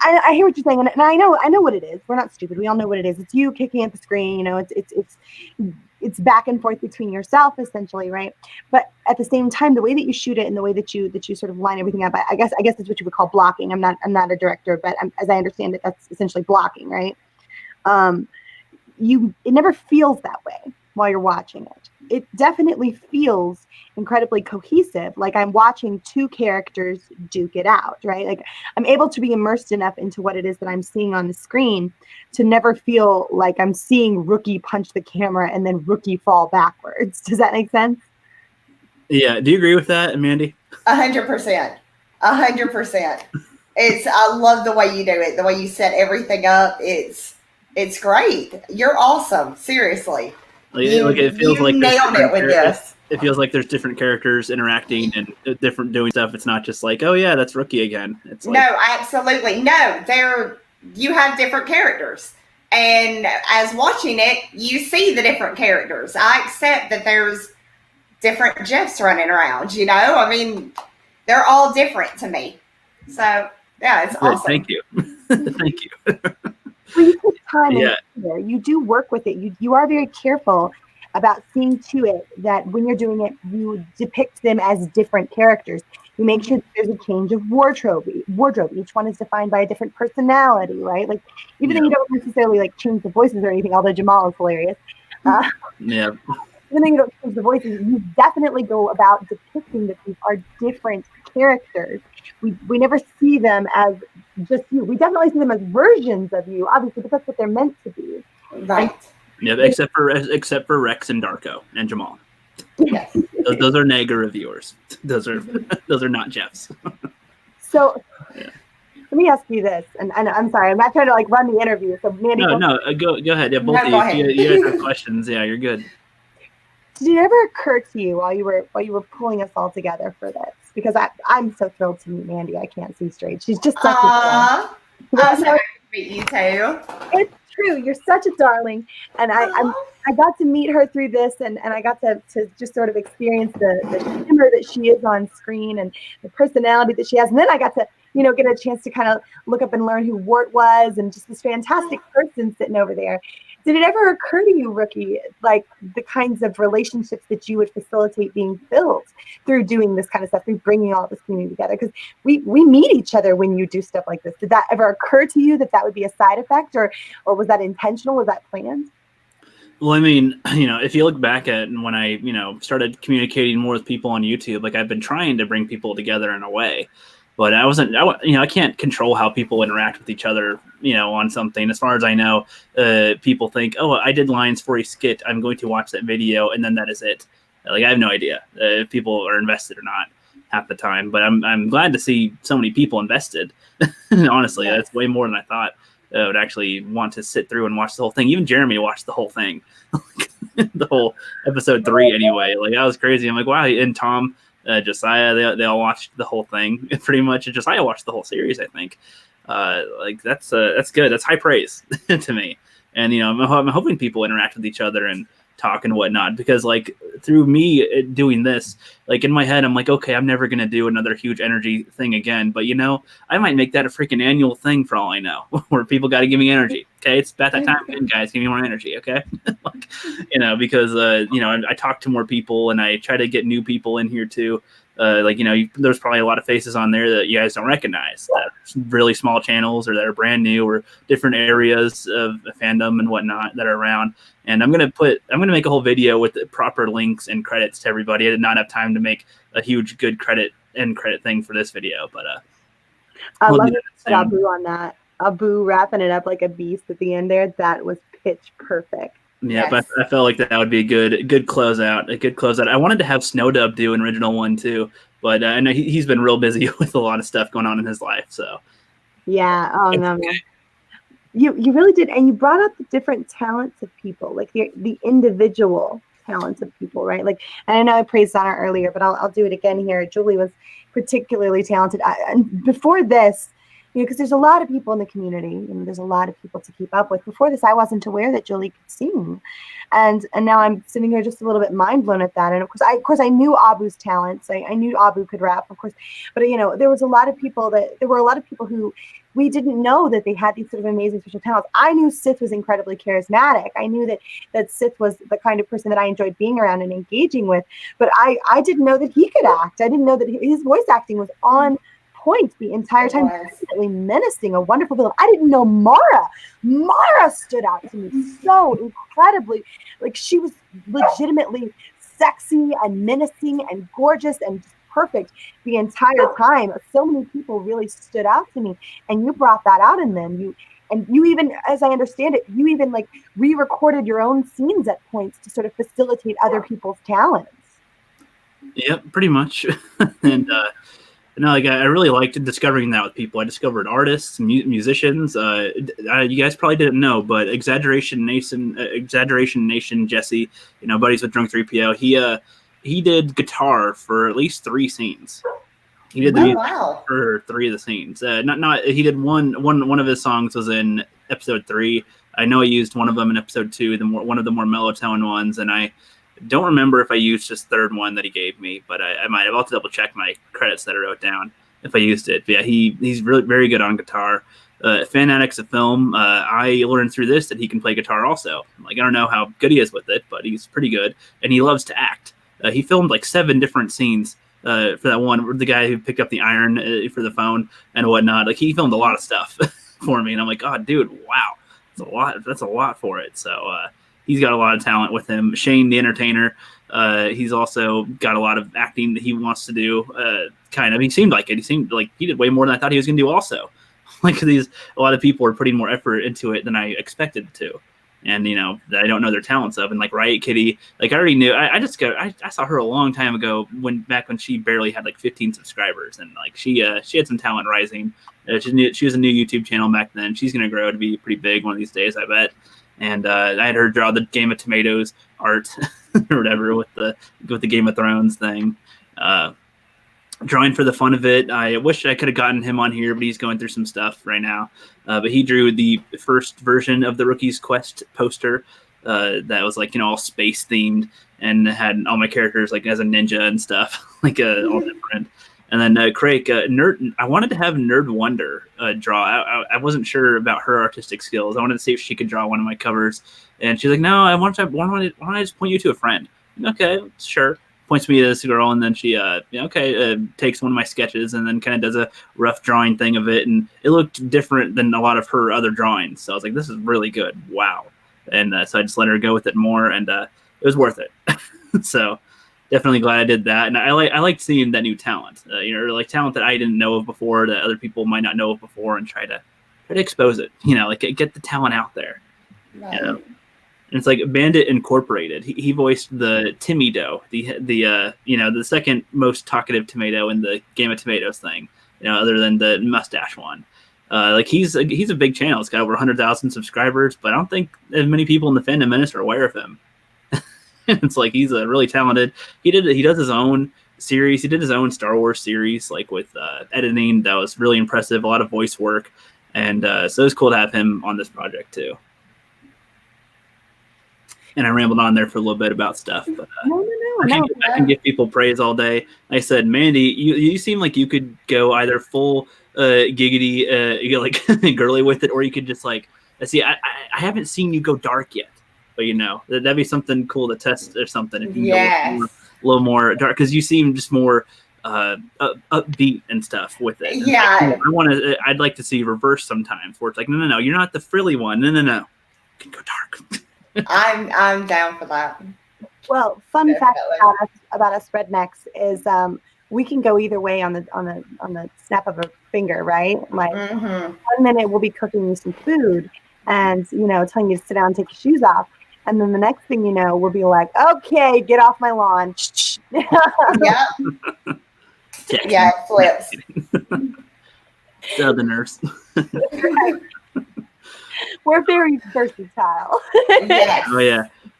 I hear what you're saying, and I know what it is. We're not stupid. We all know what it is. It's you kicking at the screen. It's it's back and forth between yourself essentially, right? But at the same time, the way that you shoot it and the way that you sort of line everything up, I guess that's what you would call blocking. I'm not a director, but as I understand it, that's essentially blocking, right? It never feels that way while you're watching it. It definitely feels incredibly cohesive, like I'm watching two characters duke it out, right? Like I'm able to be immersed enough into what it is that I'm seeing on the screen to never feel like I'm seeing Rookie punch the camera and then Rookie fall backwards. Does that make sense?
Yeah. Do you agree with that, Mandy?
100%. 100%. I love the way you do it, the way you set everything up. It's great. You're awesome. Seriously.
It feels like
nailed it with this.
It feels like there's different characters interacting and different doing stuff. It's not just like, oh yeah, that's Rookie again. It's like,
no, absolutely no. You have different characters, and as watching it, you see the different characters. I accept that there's different Jeffs running around. You know, I mean, they're all different to me. So yeah, it's awesome.
Thank you. Thank you.
Well, you take time and you do work with it. You are very careful about seeing to it that when you're doing it, you depict them as different characters. You make sure that there's a change of wardrobe. Each one is defined by a different personality, right? Like even though you don't necessarily like change the voices or anything, although Jamal is hilarious.
Yeah.
Even though you don't change the voices, you definitely go about depicting that these are different characters. We never see them as just you. We definitely see them as versions of you, obviously, because that's what they're meant to be.
Right.
Yeah, except for Rex and Darko and Jamal.
Yes.
Those are Naga reviewers. Those are not Jeffs.
So let me ask you this, and I'm sorry, I'm not trying to like run the interview. So Mandy,
go ahead. Yeah, both of you. You guys have questions. Yeah, you're good.
Did it ever occur to you while you were pulling us all together for this? Because I'm so thrilled to meet Mandy. I can't see straight. She's just such a
I'm so happy to meet you too.
It's true. You're such a darling, and I got to meet her through this, and I got to just sort of experience the shimmer that she is on screen and the personality that she has, and then I got to get a chance to kind of look up and learn who Wart was, and just this fantastic person sitting over there. Did it ever occur to you, Rookie, like the kinds of relationships that you would facilitate being built through doing this kind of stuff, through bringing all this community together? Because we meet each other when you do stuff like this. Did that ever occur to you that would be a side effect, or was that intentional? Was that planned?
Well, I mean, if you look back at when I, started communicating more with people on YouTube, like I've been trying to bring people together in a way. But I can't control how people interact with each other, on something. As far as I know, people think, oh, I did lines for a skit. I'm going to watch that video, and then that is it. Like, I have no idea if people are invested or not half the time. But I'm glad to see so many people invested. Honestly, That's way more than I thought would actually want to sit through and watch the whole thing. Even Jeremy watched the whole thing, the whole episode 3 anyway. Like, that was crazy. I'm like, wow. And Tom, Josiah, they all watched the whole thing pretty much. And Josiah watched the whole series, I think. That's good. That's high praise to me. And I'm hoping people interact with each other and talk and whatnot, because like through me doing this, like in my head, I'm like, okay, I'm never gonna do another huge energy thing again. But I might make that a freaking annual thing for all I know, where people got to give me energy. Okay, it's about that time again, guys. Give me more energy, okay? Because I talk to more people and I try to get new people in here too. There's probably a lot of faces on there that you guys don't recognize, that are really small channels or that are brand new or different areas of fandom and whatnot that are around. And I'm gonna make a whole video with the proper links and credits to everybody. I did not have time to make a huge good credit thing for this video, but
I love Abu on that. Abu wrapping it up like a beast at the end there. That was pitch perfect.
Yeah,
Yes.
but I felt like that would be a good closeout. I wanted to have Snowdub do an original one too, but I know he's been real busy with a lot of stuff going on in his life. So
yeah, no. You really did, and you brought up the different talents of people, like the individual talents of people, right? Like, and I know I praised Donna earlier, but I'll do it again here. Julie was particularly talented. And before this, because there's a lot of people in the community, and there's a lot of people to keep up with. Before this, I wasn't aware that Jolie could sing, and now I'm sitting here just a little bit mind blown at that. And of course I knew Abu's talents. I knew Abu could rap, of course, but there was a lot of people who we didn't know that they had these sort of amazing special talents. I knew Sith was incredibly charismatic. I knew that Sith was the kind of person that I enjoyed being around and engaging with, but I didn't know that he could act. I didn't know that his voice acting was on point the entire time, definitely menacing, a wonderful villain. I didn't know Mara stood out to me so incredibly. Like, she was legitimately sexy and menacing and gorgeous and perfect the entire time. So many people really stood out to me, and you brought that out in them. You even, as I understand it, you even like re-recorded your own scenes at points to sort of facilitate other people's talents.
Yep, pretty much. And I really liked discovering that with people. I discovered artists, musicians. You guys probably didn't know, but Exaggeration Nation Jesse, buddies with Drunk 3PO. He did guitar for at least 3 scenes. He did the music for 3 of the scenes. He did one of his songs was in episode 3. I know I used one of them in episode 2, one of the more mellow tone ones, and I don't remember if I used his 3rd one that he gave me, but I might have. I'll have to double check my credits that I wrote down if I used it. But yeah, he's really very good on guitar. Fanatics of Film, I learned through this that he can play guitar also. Like, I don't know how good he is with it, but he's pretty good, and he loves to act. He filmed like 7 different scenes for that one. The guy who picked up the iron for the phone and whatnot. Like, he filmed a lot of stuff for me, and I'm like, oh, dude, wow, that's a lot. That's a lot for it. So he's got a lot of talent with him. Shane the Entertainer, he's also got a lot of acting that he wants to do. Kind of, he seemed like it. He seemed like he did way more than I thought he was going to do. Also, like a lot of people are putting more effort into it than I expected to. And that I don't know their talents of, and like Riot Kitty, like I already knew. I saw her a long time ago back when she barely had like 15 subscribers, and like she had some talent rising. She was a new YouTube channel back then. She's gonna grow to be pretty big one of these days, I bet. And I had her draw the Game of Tomatoes art or whatever with the Game of Thrones thing. Drawing for the fun of it. I wish I could have gotten him on here, but he's going through some stuff right now. But he drew the first version of the Rookie's Quest poster that was like, all space themed and had all my characters like as a ninja and stuff, like all different. And then Craig, Nerd. I wanted to have Nerd Wonder draw. I wasn't sure about her artistic skills. I wanted to see if she could draw one of my covers, and she's like, "No, why don't I just point you to a friend?" Okay, sure. Points me to this girl, and then she takes one of my sketches and then kind of does a rough drawing thing of it, and it looked different than a lot of her other drawings. So I was like, this is really good. Wow. And so I just let her go with it more, and it was worth it. So definitely glad I did that. And I liked seeing that new talent, like talent that I didn't know of before, that other people might not know of before, and try to expose it, like get the talent out there. Right. And it's like Bandit Incorporated. He voiced the Timmy Doe, the second most talkative tomato in the Game of Tomatoes thing, other than the mustache one. Like he's a big channel. It's got over 100,000 subscribers, but I don't think as many people in the fandom minister are aware of him. It's like he's a really talented. He does his own series. He did his own Star Wars series, like with editing that was really impressive. A lot of voice work, and so it was cool to have him on this project too. And I rambled on there for a little bit about stuff, but I can give people praise all day. I said, Mandy, you seem like you could go either full giggity, like girly with it, or you could just like, see, I haven't seen you go dark yet, but that'd be something cool to test or something. If you go a little more dark, because you seem just more upbeat and stuff with it.
Yeah,
I'd like to see reverse sometimes, where it's like, no, you're not the frilly one. No, you can go dark.
I'm down for that.
Well, fun fact about us rednecks is we can go either way on the snap of a finger, right? Like 1 minute we'll be cooking you some food and telling you to sit down and take your shoes off, and then the next thing you know, we'll be like, okay, get off my lawn.
Yeah. Yeah, it flips.
Southerners.
We're very versatile.
Yes.
Oh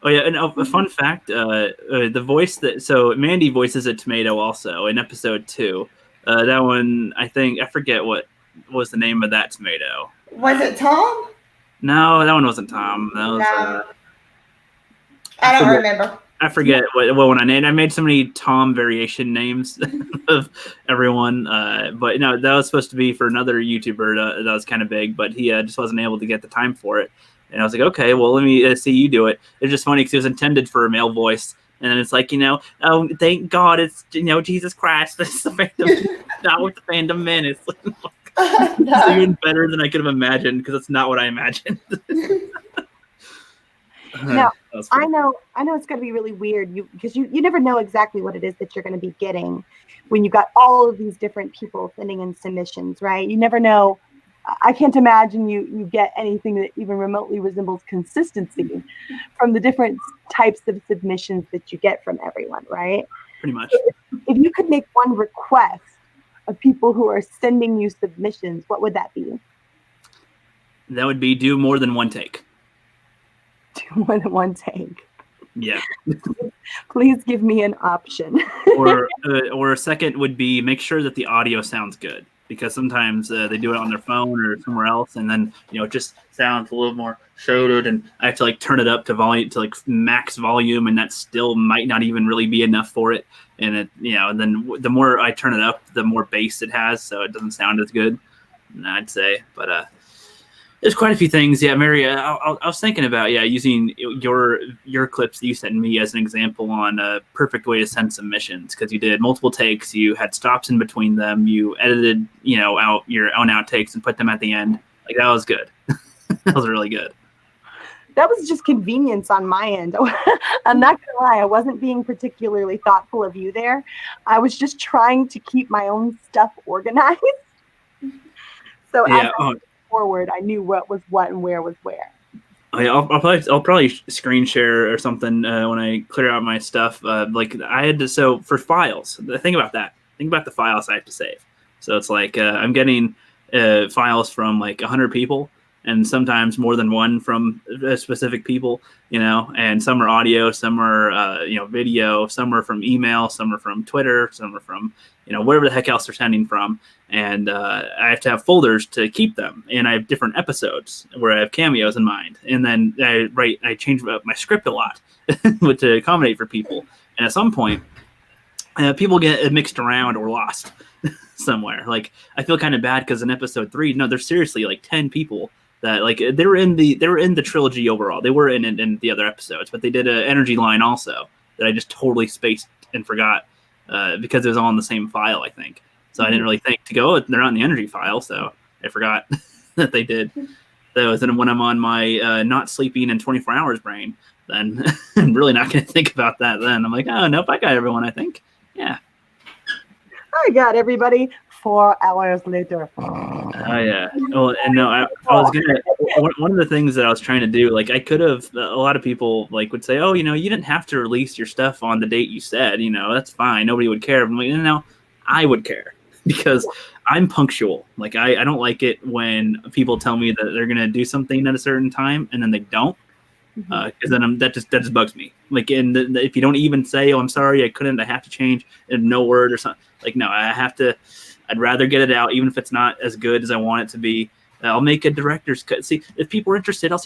yeah. And a fun fact: the voice so Mandy voices a tomato also in episode 2. That one, I forget what was the name of that tomato?
Was it Tom?
No, that one wasn't Tom. That was
No. I don't remember.
I forget what one I named. I made so many Tom variation names of everyone. But no, that was supposed to be for another YouTuber that was kind of big, but he just wasn't able to get the time for it. And I was like, okay, well, let me see you do it. It's just funny because it was intended for a male voice. And then it's like, oh, thank God it's, Jesus Christ. That's the fandom, not with the fandom menace. It's even better than I could have imagined because it's not what I imagined.
Now, I know it's going to be really weird because you never know exactly what it is that you're going to be getting when you've got all of these different people sending in submissions, right? You never know. I can't imagine you get anything that even remotely resembles consistency from the different types of submissions that you get from everyone, right?
Pretty much.
If you could make one request of people who are sending you submissions, what would that be?
That would be do more than one take.
Do more than one take.
Yeah.
Please give me an option.
or a second would be make sure that the audio sounds good. Because sometimes they do it on their phone or somewhere else, and then it just sounds a little more shadowed, and I have to turn it up to volume to max volume, and that still might not even really be enough for it. And it and then the more I turn it up, the more bass it has, so it doesn't sound as good. I'd say, but there's quite a few things. Yeah, Mary, I was thinking about using your clips that you sent me as an example on a perfect way to send submissions because you did multiple takes, you had stops in between them, you edited out your own outtakes and put them at the end. That was good. That was really good.
That was just convenience on my end. I'm not gonna lie, I wasn't being particularly thoughtful of you there. I was just trying to keep my own stuff organized. So
yeah.
Forward, I knew what was what and where was where.
I'll probably screen share or something when I clear out my stuff. I had to, so for files, think about that. Think about the files I have to save. So it's I'm getting files from 100 people, and sometimes more than one from specific people, and some are audio, some are video, some are from email, some are from Twitter, some are from wherever the heck else they're sending from. And I have to have folders to keep them. And I have different episodes where I have cameos in mind. And then I change up my script a lot to accommodate for people. And at some point, people get mixed around or lost somewhere. I feel kind of bad because in episode 3, no, there's seriously 10 people that they were in the trilogy overall. They were in the other episodes, but they did an energy line also that I just totally spaced and forgot because it was all in the same file, I think. So I didn't really think to go, they're not in the energy file, so I forgot that they did those. And when I'm on my not sleeping in 24 hours brain, then I'm really not going to think about that then. I'm oh, nope, I got everyone, I think. Yeah.
I got everybody 4 hours later.
Oh, yeah. Well, and no, I was going to, one of the things that I was trying to do, I could have, a lot of people, would say, oh, you didn't have to release your stuff on the date you said, that's fine. Nobody would care. I'm no, I would care. Because I'm punctual. I don't like it when people tell me that they're going to do something at a certain time and then they don't. Because then that just bugs me. And if you don't even say, oh, I'm sorry, I couldn't, I have to change, and no word or something. No, I have to, I'd rather get it out, even if it's not as good as I want it to be. I'll make a director's cut. See, if people are interested, I'll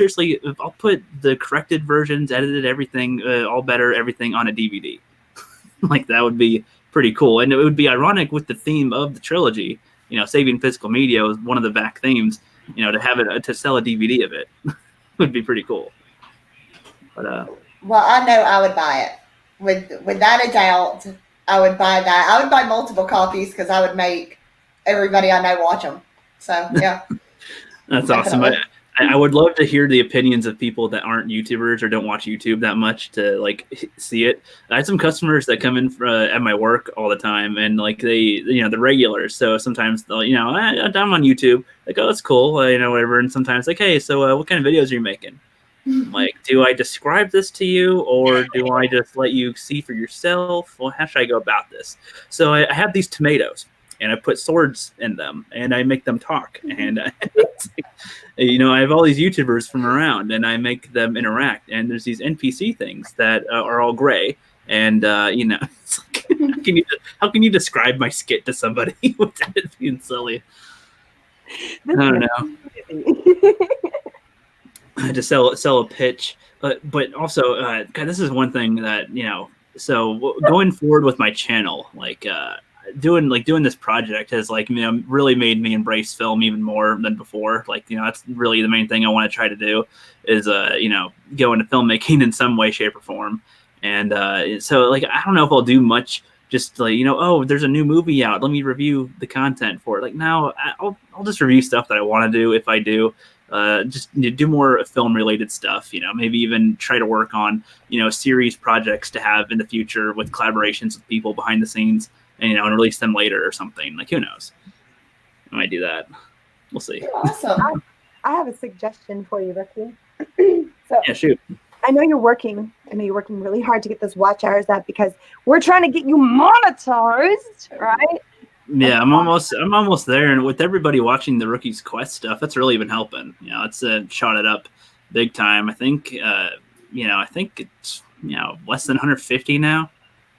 put the corrected versions, edited everything, all better, everything on a DVD. That would be pretty cool. And it would be ironic with the theme of the trilogy, saving physical media was one of the back themes, to have it, to sell a DVD of it would be pretty cool. But
well, I know I would buy it without a doubt. I would buy that. I would buy multiple copies because I would make everybody I know watch them. So yeah.
That's awesome. I would love to hear the opinions of people that aren't YouTubers or don't watch YouTube that much to see it. I had some customers that come in at my work all the time, and they, the regulars. So sometimes they'll, I'm on YouTube. Oh, that's cool, whatever. And sometimes hey, so what kind of videos are you making? Do I describe this to you, or do I just let you see for yourself? Well, how should I go about this? So I have these tomatoes, and I put swords in them, and I make them talk. And I have all these YouTubers from around, and I make them interact. And there's these NPC things that are all gray. And it's how can you describe my skit to somebody without it being silly? I don't know. To sell a pitch, but also, God, this is one thing that So going forward with my channel, doing this project has really made me embrace film even more than before. That's really the main thing I want to try to do is go into filmmaking in some way, shape, or form. And so I don't know if I'll do much. Just oh, there's a new movie out. Let me review the content for it. No, I'll just review stuff that I want to do if I do. Just do more film related stuff, maybe even try to work on, series projects to have in the future with collaborations with people behind the scenes and, and release them later or something. Who knows? I might do that. We'll see.
Awesome.
I have a suggestion for you, Ricky.
Yeah, shoot.
I know you're working really hard to get those watch hours up because we're trying to get you monetized, right?
Yeah, I'm almost there, and with everybody watching the Rookie's Quest stuff, that's really been helping. It's shot it up big time. I think, I think it's less than 150 now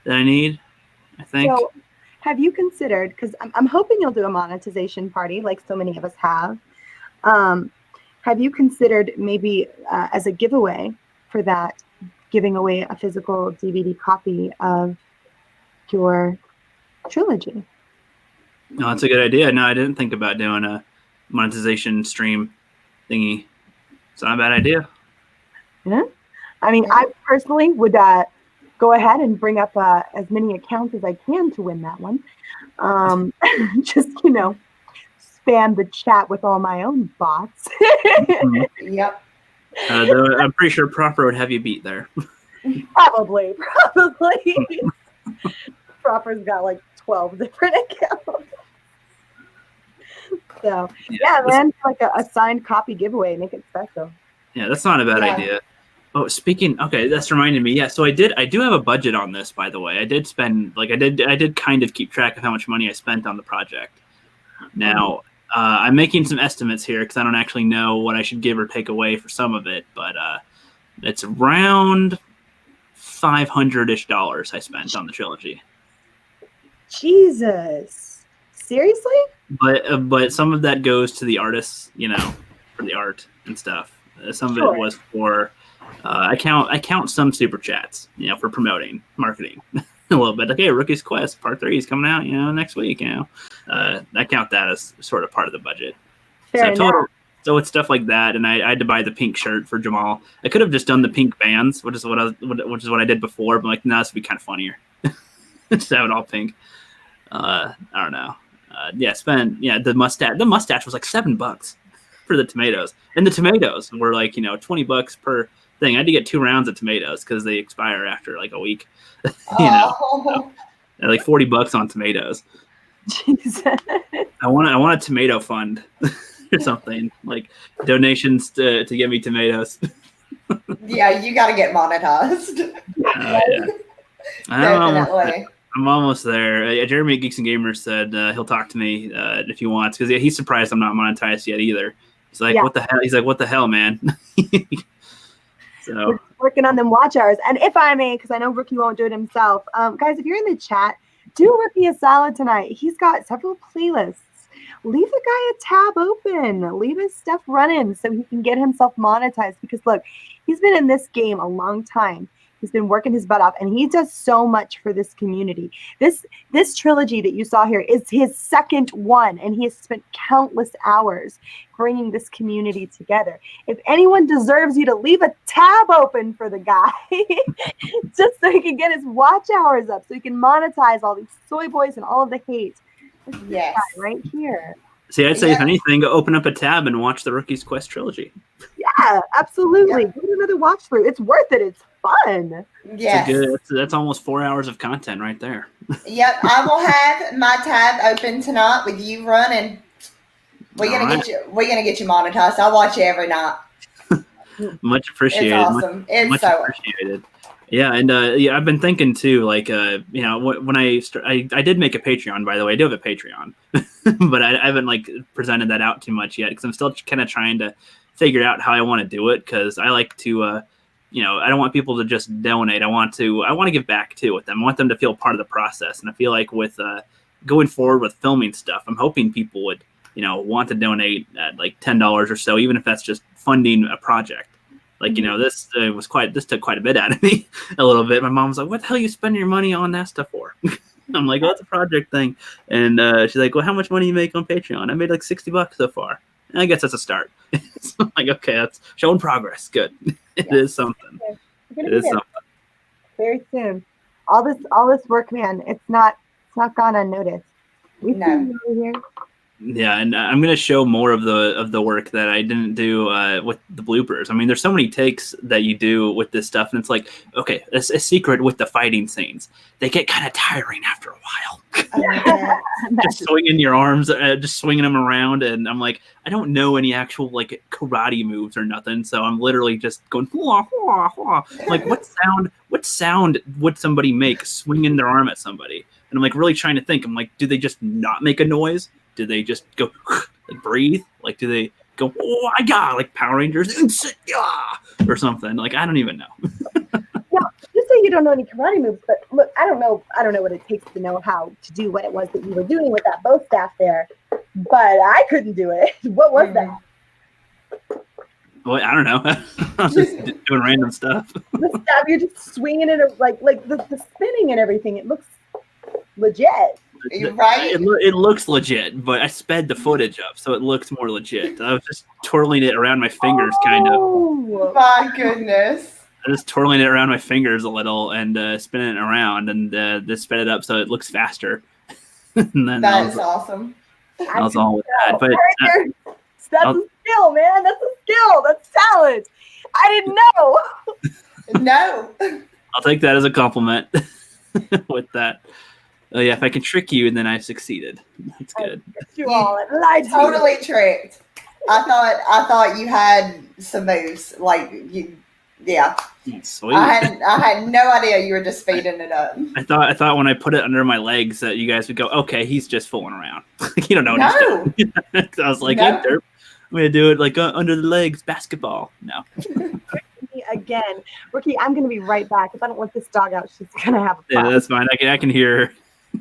that I need. I think.
So, have you considered? Because I'm hoping you'll do a monetization party, like so many of us have. Have you considered maybe as a giveaway for that, giving away a physical DVD copy of your trilogy?
No, that's a good idea. No, I didn't think about doing a monetization stream thingy. It's not a bad idea.
Yeah. I mean, I personally would go ahead and bring up as many accounts as I can to win that one. Just, spam the chat with all my own bots.
Mm-hmm.
Yep.
I'm pretty sure Proper would have you beat there.
Probably. Proper's got 12 different accounts. So yeah, man, a signed copy giveaway, make it special.
Yeah, that's not a bad idea. Oh, okay, that's reminded me. Yeah, so I do have a budget on this, by the way. I did spend I did kind of keep track of how much money I spent on the project. Now, I'm making some estimates here because I don't actually know what I should give or take away for some of it, but it's around $500-ish I spent on the trilogy.
Jesus. Seriously?
But some of that goes to the artists, for the art and stuff. Some of it was for I count some super chats, for promoting, marketing a little bit. Okay, Rookie's Quest Part 3 is coming out, next week. I count that as sort of part of the budget.
Fair enough.
So it's stuff like that, and I had to buy the pink shirt for Jamal. I could have just done the pink bands, which is what I did before. But no, this would be kind of funnier. Just have it all pink. I don't know. The mustache. The mustache was $7 for the tomatoes, and the tomatoes were $20 per thing. I had to get 2 rounds of tomatoes because they expire after a week. So, $40 on tomatoes.
Jesus.
I want a tomato fund or something donations to get me tomatoes.
Yeah, you got to get monetized.
Yeah.
Definitely.
I'm almost there. Jeremy at Geeks and Gamers said he'll talk to me if he wants because he's surprised I'm not monetized yet either. He's what the hell? He's what the hell, man? So
we're working on them watch hours. And if I may, because I know Rookie won't do it himself, guys, if you're in the chat, do Rookie a solid tonight. He's got several playlists. Leave the guy a tab open. Leave his stuff running so he can get himself monetized. Because look, he's been in this game a long time. He's been working his butt off, and he does so much for this community. This trilogy that you saw here is his second one, and he has spent countless hours bringing this community together. If anyone deserves you to leave a tab open for the guy, just so he can get his watch hours up, so he can monetize all these soy boys and all of the hate.
Yes.
Right here.
See, I'd say if anything, go open up a tab and watch the Rookie's Quest trilogy.
Yeah, absolutely. Give it another watch through. It's worth it. It's fun.
Yes.
That's almost 4 hours of content right there.
Yep, I will have my tab open tonight with you running. We're gonna get you monetized. I'll watch you every night.
Much appreciated.
It's awesome.
Much appreciated. Yeah, and I've been thinking too, when I did make a Patreon, by the way. I do have a Patreon, but I haven't presented that out too much yet because I'm still kind of trying to figure out how I want to do it because I like to, I don't want people to just donate. I want to give back too with them. I want them to feel part of the process, and I feel like with going forward with filming stuff, I'm hoping people would want to donate at like $10 or so, even if that's just funding a project. Like, this took quite a bit out of me, a little bit. My mom was like, what the hell are you spending your money on that stuff for? I'm like, it's a project thing. And she's like, well, how much money you make on Patreon? I made like $60 so far. And I guess that's a start. So I'm like, okay, that's showing progress. Good. It is something. It is something.
Very soon. All this work, man, it's not gone unnoticed. We
No.
here.
Yeah, and I'm gonna show more of the work that I didn't do with the bloopers. I mean, there's so many takes that you do with this stuff, and it's like, okay, it's a secret with the fighting scenes. They get kind of tiring after a while. Just swinging your arms, just swinging them around, and I'm like, I don't know any actual like karate moves or nothing, so I'm literally just going, hua, hua, hua. Like, what sound would somebody make swinging their arm at somebody? And I'm like really trying to think. I'm like, do they just not make a noise? Do they just go like breathe? Like, do they go, oh my god, like Power Rangers or something? Like, I don't even know.
No, you say you don't know any karate moves, but look, I don't know what it takes to know how to do what it was that you were doing with that bow staff there. But I couldn't do it. What was that?
Well, I don't know. I was just doing random stuff.
The staff, you're just swinging it like the spinning and everything. It looks legit.
Right?
It looks legit, but I sped the footage up, so it looks more legit. I was just twirling it around my fingers, kind of.
Oh,
My goodness.
I was twirling it around my fingers a little and spinning it around, and just sped it up so it looks faster. And then
That is awesome.
I was all with that. But
that's a skill, man. That's a skill. That's talent. I didn't know.
No.
I'll take that as a compliment with that. Yeah, if I can trick you, then I've succeeded. That's good.
You all lied to you.
Totally tricked. I thought you had some moves. Like you, yeah.
Sweet.
I had no idea you were just speeding it up.
I thought when I put it under my legs that you guys would go, okay, he's just fooling around. You don't know what he's doing. I was like,
No.
hey, derp, I'm gonna do it like under the legs, basketball. No.
Again, Rookie, I'm gonna be right back. If I don't let this dog out, she's gonna have a
Yeah,
problem.
that's fine. I can hear her.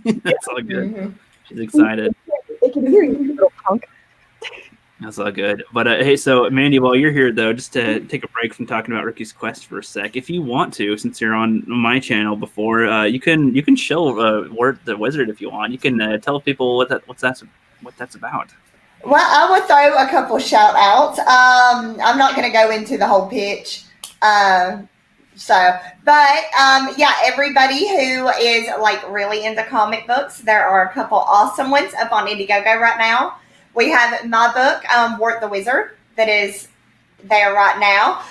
That's all good.
Mhm.
She's excited.
They can hear you, you little punk.
That's all good. But hey, so Mandy, while you're here though, just to take a break from talking about Rookie's Quest for a sec, if you want to, since you're on my channel before, you can show Word the Wizard if you want. You can tell people what that's about.
Well, I would throw a couple shout outs. I'm not going to go into the whole pitch. Yeah, everybody who is like really into comic books, there are a couple awesome ones up on Indiegogo right now. We have my book, Wart the Wizard, that is there right now.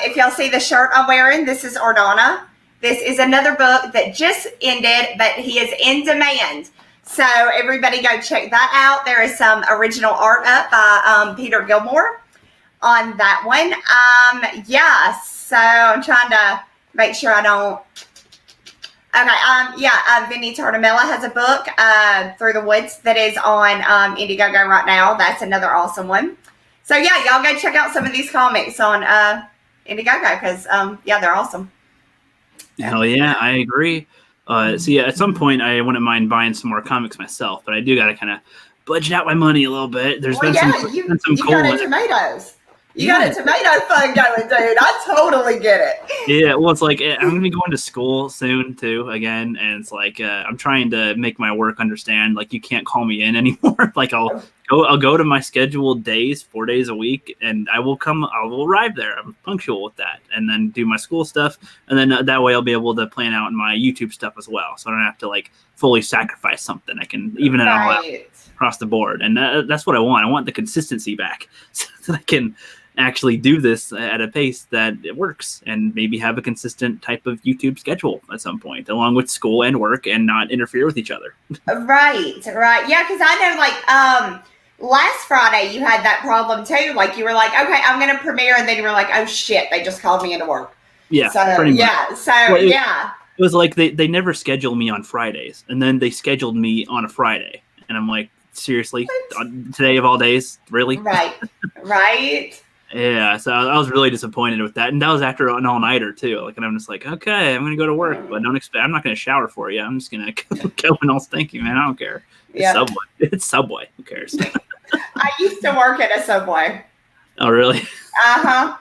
If y'all see the shirt I'm wearing, this is Ordana. This is another book that just ended, but he is in demand. So everybody go check that out. There is some original art up by Peter Gilmore on that one. So I'm trying to make sure I don't. Okay, Vinny Tortomella has a book, Through the Woods, that is on Indiegogo right now. That's another awesome one. So yeah, y'all go check out some of these comics on Indiegogo because they're awesome.
Hell yeah, I agree. At some point I wouldn't mind buying some more comics myself, but I do got to kind of budget out my money a little bit. There's been some
you
cool
got tomatoes. You got a tomato fund going, dude. I totally get it.
Yeah, well, it's like I'm gonna be going to school soon too, again, and it's like I'm trying to make my work understand. Like, you can't call me in anymore. Like, I'll go to my scheduled days, 4 days a week, and I will arrive there. I'm punctual with that, and then do my school stuff, and then that way I'll be able to plan out my YouTube stuff as well. So I don't have to like fully sacrifice something. I can even it all out across the board, and that's what I want. I want the consistency back, so that I can actually do this at a pace that it works and maybe have a consistent type of YouTube schedule at some point, along with school and work, and not interfere with each other. Right.
Yeah, because I know like last Friday you had that problem too. Like, you were like, okay, I'm going to premiere, and then you were like, oh shit, they just called me into work.
Yeah,
pretty much. It
was like they never schedule me on Fridays, and then they scheduled me on a Friday, and I'm like, seriously? Today of all days? Really?
Right.
Yeah, so I was really disappointed with that, and that was after an all-nighter too. Like, and I'm just like, okay, I'm gonna go to work, but I'm not gonna shower for you. I'm just gonna go and all stinky, man. I don't care. It's Subway. It's Subway. Who cares?
I used to work at a Subway.
Oh, really?
I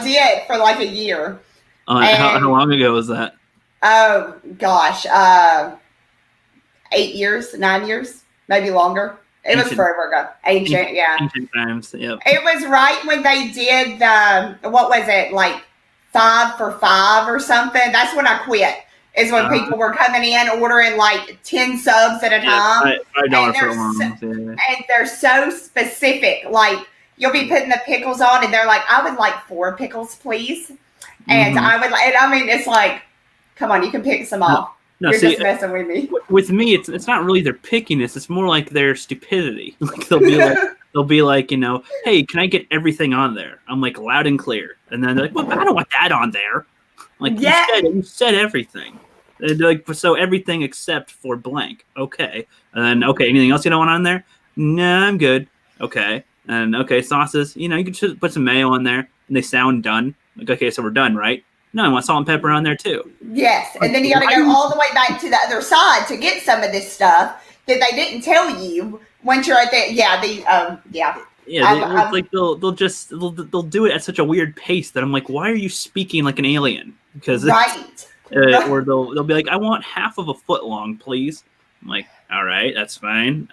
did for like a year.
How long ago was that?
Oh gosh, 8 years, 9 years, maybe longer. It was forever ago. Ancient, yeah.
Ancient times, yep.
It was right when they did the, what was it, like 5 for $5 or something. That's when I quit. Is when people were coming in ordering like 10 subs at a time.
$5 for long.
And they're so specific. Like you'll be putting the pickles on, and they're like, "I would like 4 pickles, please." And I would like. And I mean, it's like, come on, you can pick some off.
No,
You're
see,
just messing with me.
With me, it's not really their pickiness. It's more like their stupidity. Like they'll be like, you know, hey, can I get everything on there? I'm like loud and clear, and then they're like, well, I don't want that on there. Like you said everything. They're like, so everything except for blank. Okay, and then okay, anything else you don't want on there? No, I'm good. Okay, and okay, sauces. You know, you can just put some mayo on there, and they sound done. Like okay, so we're done, right? No, I want salt and pepper on there too.
Yes, and then you got to go all the way back to the other side to get some of this stuff that they didn't tell you once you're at the
It's like they'll do it at such a weird pace that I'm like, why are you speaking like an alien? Because
right.
Or they'll be like, I want half of a foot long, please. I'm like, all right, that's fine.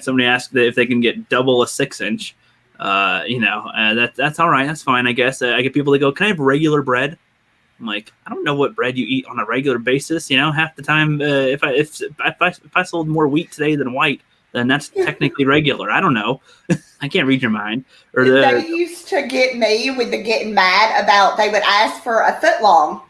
Somebody asked if they can get double a 6-inch. That's all right. That's fine, I guess. I get people to go, can I have regular bread? I'm like, I don't know what bread you eat on a regular basis. You know, half the time, if I sold more wheat today than white, then that's technically regular. I don't know. I can't read your mind. Or
they used to get me with the getting mad about they would ask for a foot long,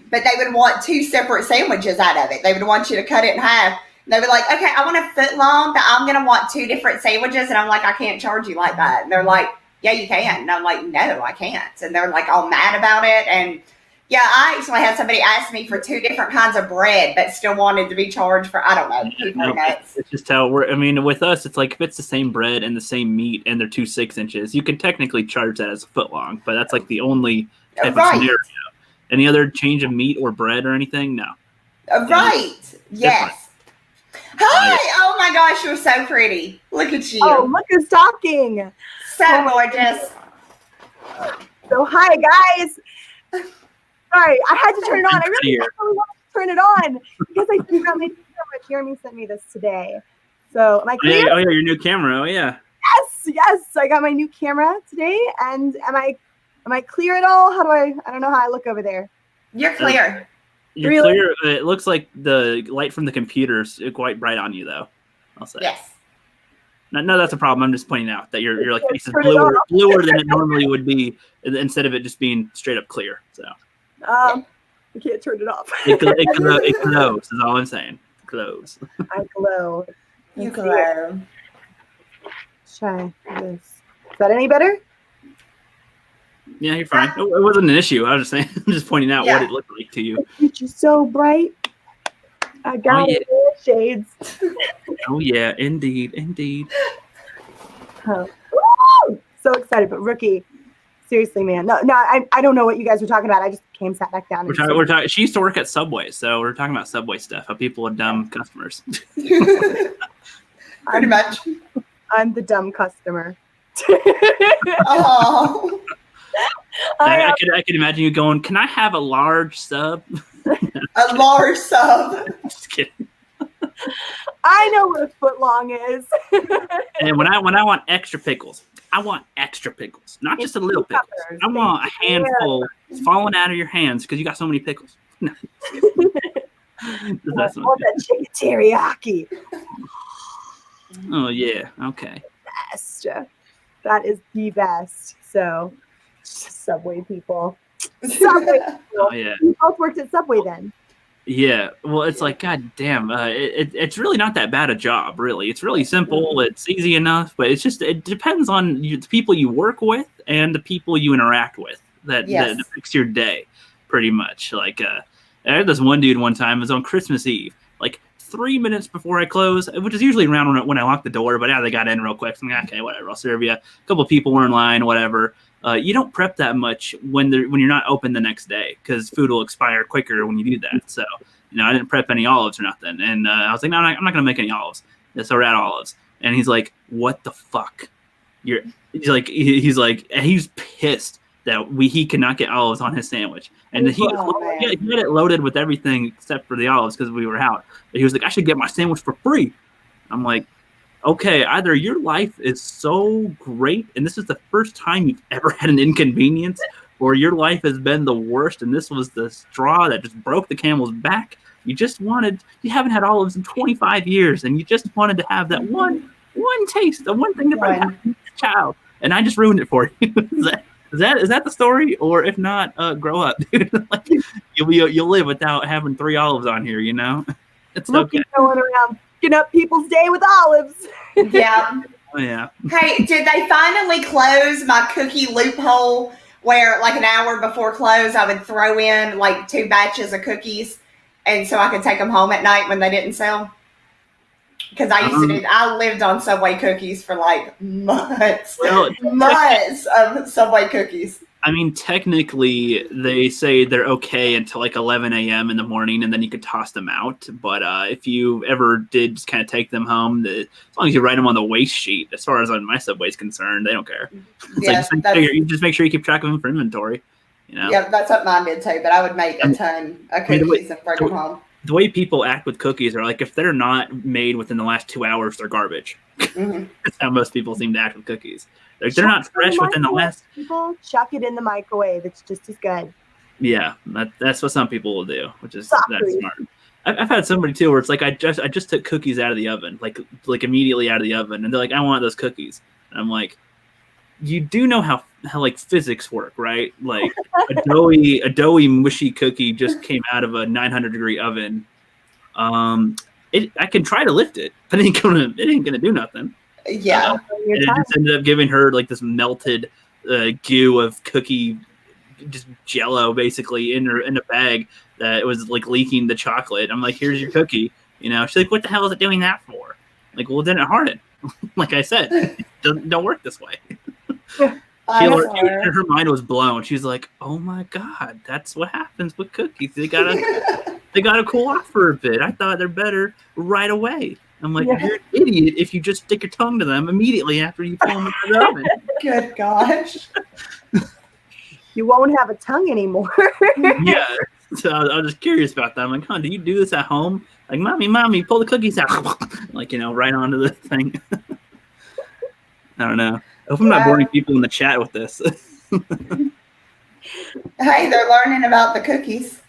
but they would want 2 separate sandwiches out of it. They would want you to cut it in half. And they were like, okay, I want a foot long, but I'm going to want 2 different sandwiches. And I'm like, I can't charge you like that. And they're like, yeah, you can. And I'm like, no, I can't. And they're like all mad about it. And yeah, I actually had somebody ask me for 2 different kinds of bread, but still wanted to be charged for, I don't know, people are nuts.
It's just how with us, it's like if it's the same bread and the same meat and they're 2 6-inches, you can technically charge that as a foot long, but that's like the only type of scenario. Any other change of meat or bread or anything? No.
Right. Yes. Hi. Oh my gosh, you're so pretty. Look at you.
Oh, look who's talking.
So gorgeous.
So hi, guys. Sorry, I had to turn it on. I really wanted to turn it on because I forgot my camera. Jeremy sent me this today. So am I clear?
Oh yeah, your new camera. Oh yeah.
Yes. I got my new camera today, and am I clear at all? I don't know how I look over there.
You're clear.
You're really clear. It looks like the light from the computer's quite bright on you, though. I'll say.
Yes.
No, that's a problem. I'm just pointing out that your like face is bluer than it normally would be, instead of it just being straight up clear. So.
We can't turn it off.
It glows. Is all I'm saying. It glows.
I glow.
You glow.
Try this. Is that any better?
Yeah, you're fine. It wasn't an issue. I was just saying. I'm just pointing out what it looked like to you.
You're so bright. I got shades.
Oh yeah, indeed.
Huh. So excited, but Rookie. Seriously, man. No, I don't know what you guys were talking about. I just sat back down.
We're talking. She used to work at Subway, so we're talking about Subway stuff. How people are dumb customers.
Pretty much.
I'm the dumb customer.
Oh.
I could imagine you going, "Can I have a large sub?"
A large sub.
Just kidding.
I know what a foot long is.
And when I want extra pickles, I want extra pickles, not just a little pickles. I want a handful falling out of your hands because you got so many pickles. No.
I want that chicken teriyaki.
Oh yeah, okay.
Best. That is the best. So, Subway people. Subway people.
Oh yeah.
You both worked at Subway then.
Yeah, well, it's like, God damn, it's really not that bad a job, really. It's really simple. It's easy enough, but it depends on the people you work with and the people you interact with that affects your day, pretty much. Like, I had this one dude one time, it was on Christmas Eve, like 3 minutes before I close, which is usually around when I lock the door, but they got in real quick. So I'm like, okay, whatever, I'll serve you. A couple of people were in line, whatever. You don't prep that much when you're not open the next day because food will expire quicker when you do that. So, I didn't prep any olives or nothing. And I was like, no, I'm not going to make any olives. So we're at olives. and he's like, "What the fuck?" He's pissed that he cannot get olives on his sandwich, and he had it loaded with everything except for the olives because we were out. But he was like, "I should get my sandwich for free." I'm like, okay, either your life is so great and this is the first time you've ever had an inconvenience, or your life has been the worst and this was the straw that just broke the camel's back. You haven't had olives in 25 years and you just wanted to have that one taste, the one thing that might happen to your child, and I just ruined it for you. Is that the story? Or if not, grow up, dude. Like, you'll live without having 3 olives on here, you know? It's okay.
Going around picking up people's day with olives.
Yeah.
Oh, yeah.
Hey, did they finally close my cookie loophole where like an hour before close I would throw in like 2 batches of cookies and so I could take them home at night when they didn't sell? Because I lived on Subway cookies for like months. Months of Subway cookies.
I mean, technically, they say they're okay until like 11 a.m. in the morning, and then you could toss them out. But if you ever did just kind of take them home, as long as you write them on the waste sheet, as far as my Subway's concerned, they don't care. You just make sure you keep track of them for inventory. You know?
Yeah, that's what mine did too. But I would make a ton of cookies and bring them home.
The way people act with cookies are like, if they're not made within the last 2 hours, they're garbage. Mm-hmm. That's how most people seem to act with cookies. Like, they're not fresh within the last.
People chuck it in the microwave. It's just as good.
Yeah, that's what some people will do, which is that's smart. I've had somebody too where it's like I just took cookies out of the oven, like immediately out of the oven, and they're like, I want those cookies, and I'm like, you do know how like physics work, right? Like a doughy mushy cookie just came out of a 900-degree oven. I can try to lift it, but it ain't gonna do nothing.
Yeah,
and it just ended up giving her like this melted goo of cookie, just Jello basically in a bag that was like leaking the chocolate. I'm like, here's your cookie. You know, she's like, what the hell is it doing that for? Like, well, then it hardened. Like I said, it don't work this way. Her mind was blown. She's like, oh my God, that's what happens with cookies. They gotta cool off for a bit. I thought they're better right away. I'm like, you're an idiot if you just stick your tongue to them immediately after you pull them out of the oven.
Good gosh.
You won't have a tongue anymore.
Yeah. So I was just curious about that. I'm like, do you do this at home? Like, mommy, pull the cookies out. Like, right onto the thing. I don't know. I hope I'm not boring people in the chat with this.
Hey, they're learning about the cookies.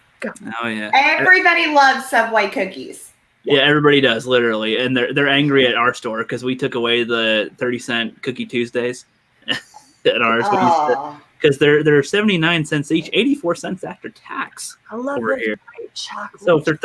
Oh, yeah.
Everybody loves Subway cookies.
Yeah, everybody does, literally. And they're angry at our store because we took away the 30-cent Cookie Tuesdays at ours. Because they're 79 cents each, 84 cents after tax.
I love
over here.
Chocolate.
So if they're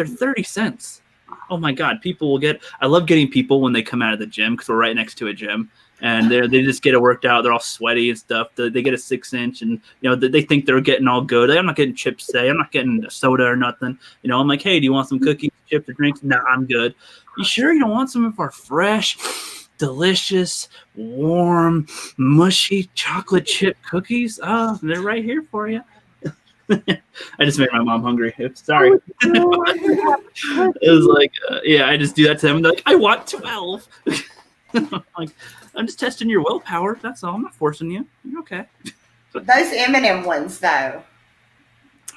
30 cents, oh my God, people will get. I love getting people when they come out of the gym because we're right next to a gym, and they just get it worked out. They're all sweaty and stuff. They get a 6-inch, and they think they're getting all good. I'm not getting chips today. I'm not getting a soda or nothing. I'm like, hey, do you want some cookies, chips, or drinks? No, I'm good. You sure you don't want some of our fresh, delicious, warm, mushy chocolate chip cookies? Oh, they're right here for you. I just made my mom hungry. Sorry. It was like, I just do that to them. They're like, I want 12. Like, I'm just testing your willpower. That's all. I'm not forcing you. You're okay.
Those M&M ones, though.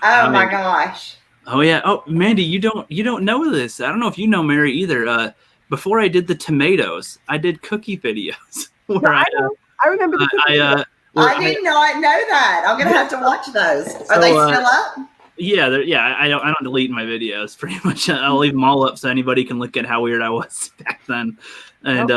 Oh my gosh.
Oh yeah. Oh, Mandy, you don't know this. I don't know if you know Mary either. Before I did the tomatoes, I did cookie videos.
I remember the cookies.
I did not know that. I'm gonna have to watch those. Are they still up?
Yeah, I don't delete my videos. Pretty much, I'll leave them all up so anybody can look at how weird I was back then. And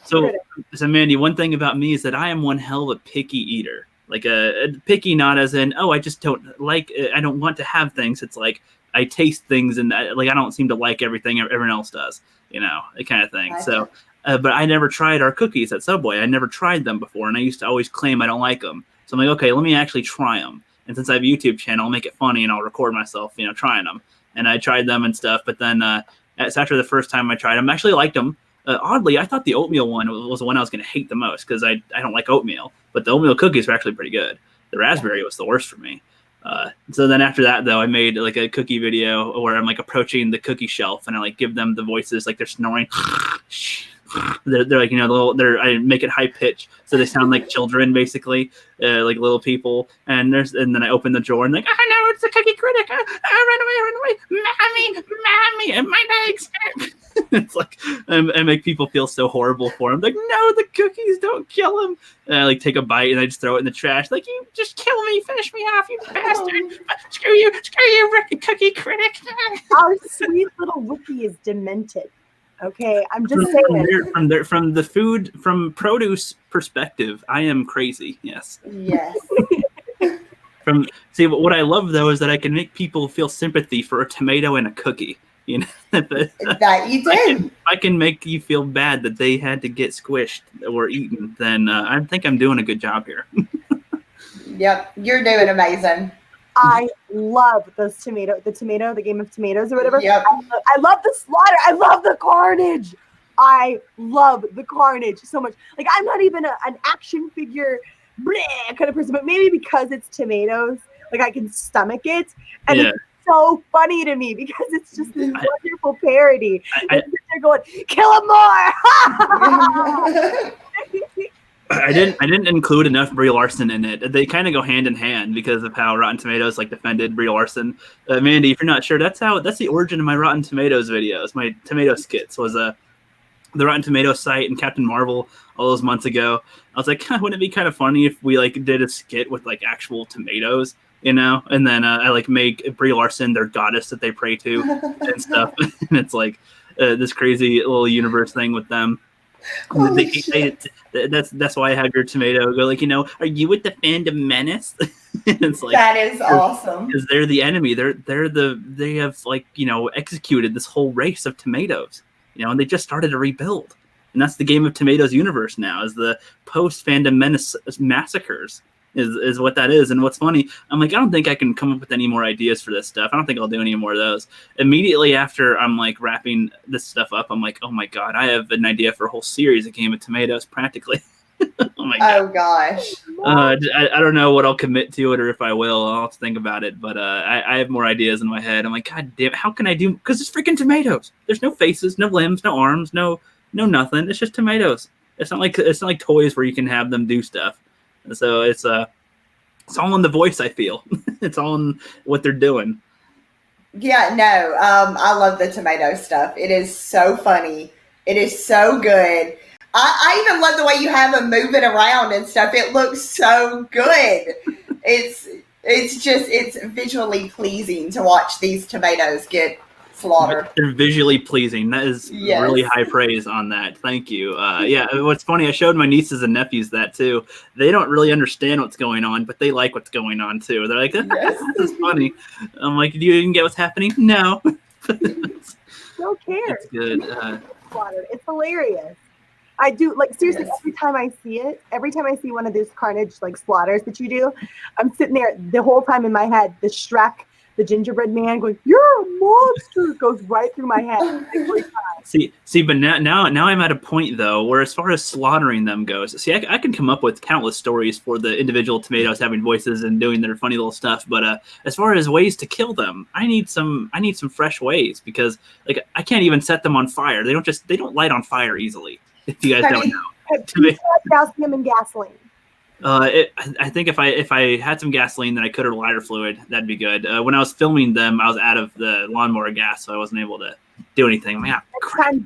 so Mandy, one thing about me is that I am one hell of a picky eater. Like a picky, not as in I just don't like. I don't want to have things. It's like I taste things and I don't seem to like everything everyone else does. That kind of thing. Okay. So. But I never tried our cookies at Subway. I never tried them before, and I used to always claim I don't like them. So I'm like, okay, let me actually try them. And since I have a YouTube channel, I'll make it funny, and I'll record myself, trying them. And I tried them and stuff, but then after the first time I tried them, I actually liked them. Oddly, I thought the oatmeal one was the one I was going to hate the most because I don't like oatmeal. But the oatmeal cookies were actually pretty good. The raspberry was the worst for me. So then after that, though, I made like a cookie video where I'm like approaching the cookie shelf, and I like give them the voices like they're snoring. they're like, I make it high pitch so they sound like children, basically, like little people. And then I open the drawer and like, oh no, it's the Cookie Critic! Run away, mommy, and my legs. It's like I make people feel so horrible for him. Like, no, the cookies, don't kill him. And I like take a bite and I just throw it in the trash. Like, you just kill me, finish me off, you bastard! Screw you, Cookie Critic!
Our sweet little Wookie is demented. Okay, I'm just saying.
From produce perspective, I am crazy. Yes.
Yes.
What I love though is that I can make people feel sympathy for a tomato and a cookie. You know,
that you do.
I can make you feel bad that they had to get squished or eaten. Then I think I'm doing a good job here.
Yep, you're doing amazing.
I love the game of tomatoes or whatever.
Yep.
I love the slaughter. I love the carnage. I love the carnage so much. Like, I'm not even an action figure bleh, kind of person, but maybe because it's tomatoes, like I can stomach it. And it's so funny to me because it's just this wonderful parody. They're going, kill him more.
I didn't include enough Brie Larson in it. They kind of go hand in hand because of how Rotten Tomatoes like defended Brie Larson. Mandy, if you're not sure, that's the origin of my Rotten Tomatoes videos. My tomato skits was the Rotten Tomatoes site and Captain Marvel all those months ago. I was like, wouldn't it be kind of funny if we like did a skit with like actual tomatoes, you know? And then I like make Brie Larson their goddess that they pray to and stuff. And it's like this crazy little universe thing with them. That's why I have your tomato go like, are you with the fandom menace? It's like,
that is awesome
because they're the enemy. They have like executed this whole race of tomatoes, and they just started to rebuild, and that's the Game of Tomatoes universe now. Is the post fandom menace massacres is what that is. And what's funny, I'm like, I don't think I can come up with any more ideas for this stuff. I don't think I'll do any more of those. Immediately after I'm like wrapping this stuff up, I'm like, oh my God, I have an idea for a whole series of Game of Tomatoes practically. Oh my God.
Oh gosh.
I don't know what I'll commit to it or if I will. I'll have to think about it. But I have more ideas in my head. I'm like, God damn it, how can I do? Because it's freaking tomatoes. There's no faces, no limbs, no arms, no nothing. It's just tomatoes. It's not like toys where you can have them do stuff. So it's all in the voice, I feel. It's all in what they're doing.
Yeah, no, I love the tomato stuff. It is so funny. It is so good. I even love the way you have them moving around and stuff. It looks so good. It's visually pleasing to watch these tomatoes get slaughtered.
They're visually pleasing. That is really high praise on that. Thank you. Yeah, what's funny, I showed my nieces and nephews that too. They don't really understand what's going on, but they like what's going on too. They're like, this is funny. I'm like, do you even get what's happening? No.
Don't care.
It's good.
It's hilarious. I do, like, seriously, every time I see one of those carnage, like, slaughters that you do, I'm sitting there the whole time in my head, the Shrek, the gingerbread man going, "You're a monster," goes right through my head.
See, but now I'm at a point though where, as far as slaughtering them goes, I can come up with countless stories for the individual tomatoes having voices and doing their funny little stuff. But as far as ways to kill them, I need some fresh ways, because like I can't even set them on fire. They don't light on fire easily. If you guys don't know,
dousing them in gasoline.
I think if I had some gasoline that I could, or lighter fluid, that'd be good. When I was filming them, I was out of the lawnmower gas, so I wasn't able to do anything. Like,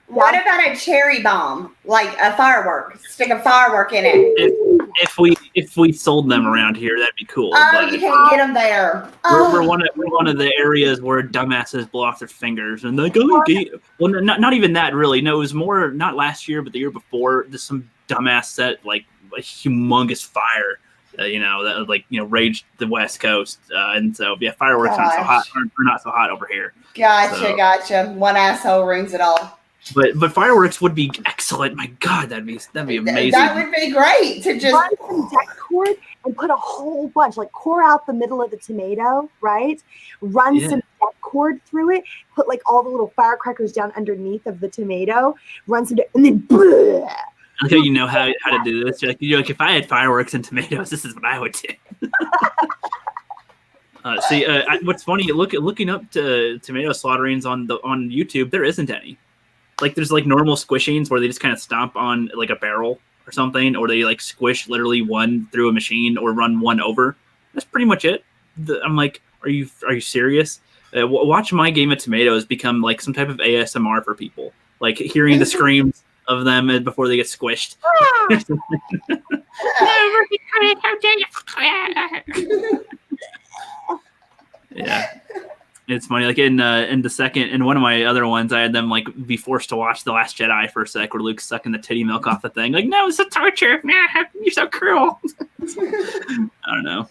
what about a cherry bomb, like a firework? Stick a firework in it.
If we sold them around here, that'd be cool.
Oh,
but
you can't get them there.
We're one of the areas where dumbasses blow off their fingers and they go. Well, not even that really. No, it was more not last year, but the year before. There's some dumbass set like a humongous fire, that raged the West Coast, and so fireworks are not so hot over here.
Gotcha. One asshole ruins it all.
But fireworks would be excellent. My God, that'd be amazing.
That would be great to just
run some deck cord and put a whole bunch, like core out the middle of the tomato, right? Run some deck cord through it. Put like all the little firecrackers down underneath of the tomato. Run some, and then. Bleh,
I think you know how to do this. You're like, if I had fireworks and tomatoes, this is what I would do. What's funny? Looking up to tomato slaughterings on YouTube, there isn't any. like there's like normal squishings where they just kind of stomp on like a barrel or something, or they like squish literally one through a machine or run one over. That's pretty much it. I'm like, are you serious? Watch my game of tomatoes become like some type of ASMR for people, like hearing the screams of them before they get squished. Yeah, it's funny. Like in the second, in one of my other ones, I had them like be forced to watch The Last Jedi for a sec, where Luke's sucking the titty milk off the thing. Like, no, it's a torture. You're so cruel. I don't know.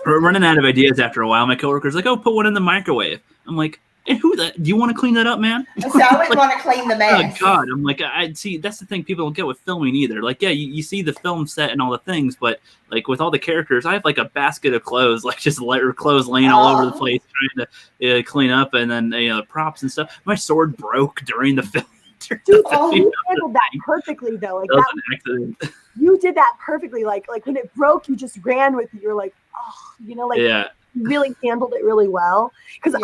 We're running out of ideas after a while. My coworker's like, "Oh, put one in the microwave." I'm like, "And do you want to clean that up, man?"
So I wouldn't want to clean the mess.
Oh God, I'm like, I see. That's the thing people don't get with filming either. Like, yeah, you see the film set and all the things, but like with all the characters, I have like a basket of clothes, like just clothes laying all over the place, trying to clean up, and then props and stuff. My sword broke during the film.
Dude, you handled that perfectly though. Like
that was an accident.
You did that perfectly. Like when it broke, you just ran with it. You're like,
Yeah.
You really handled it really well. Because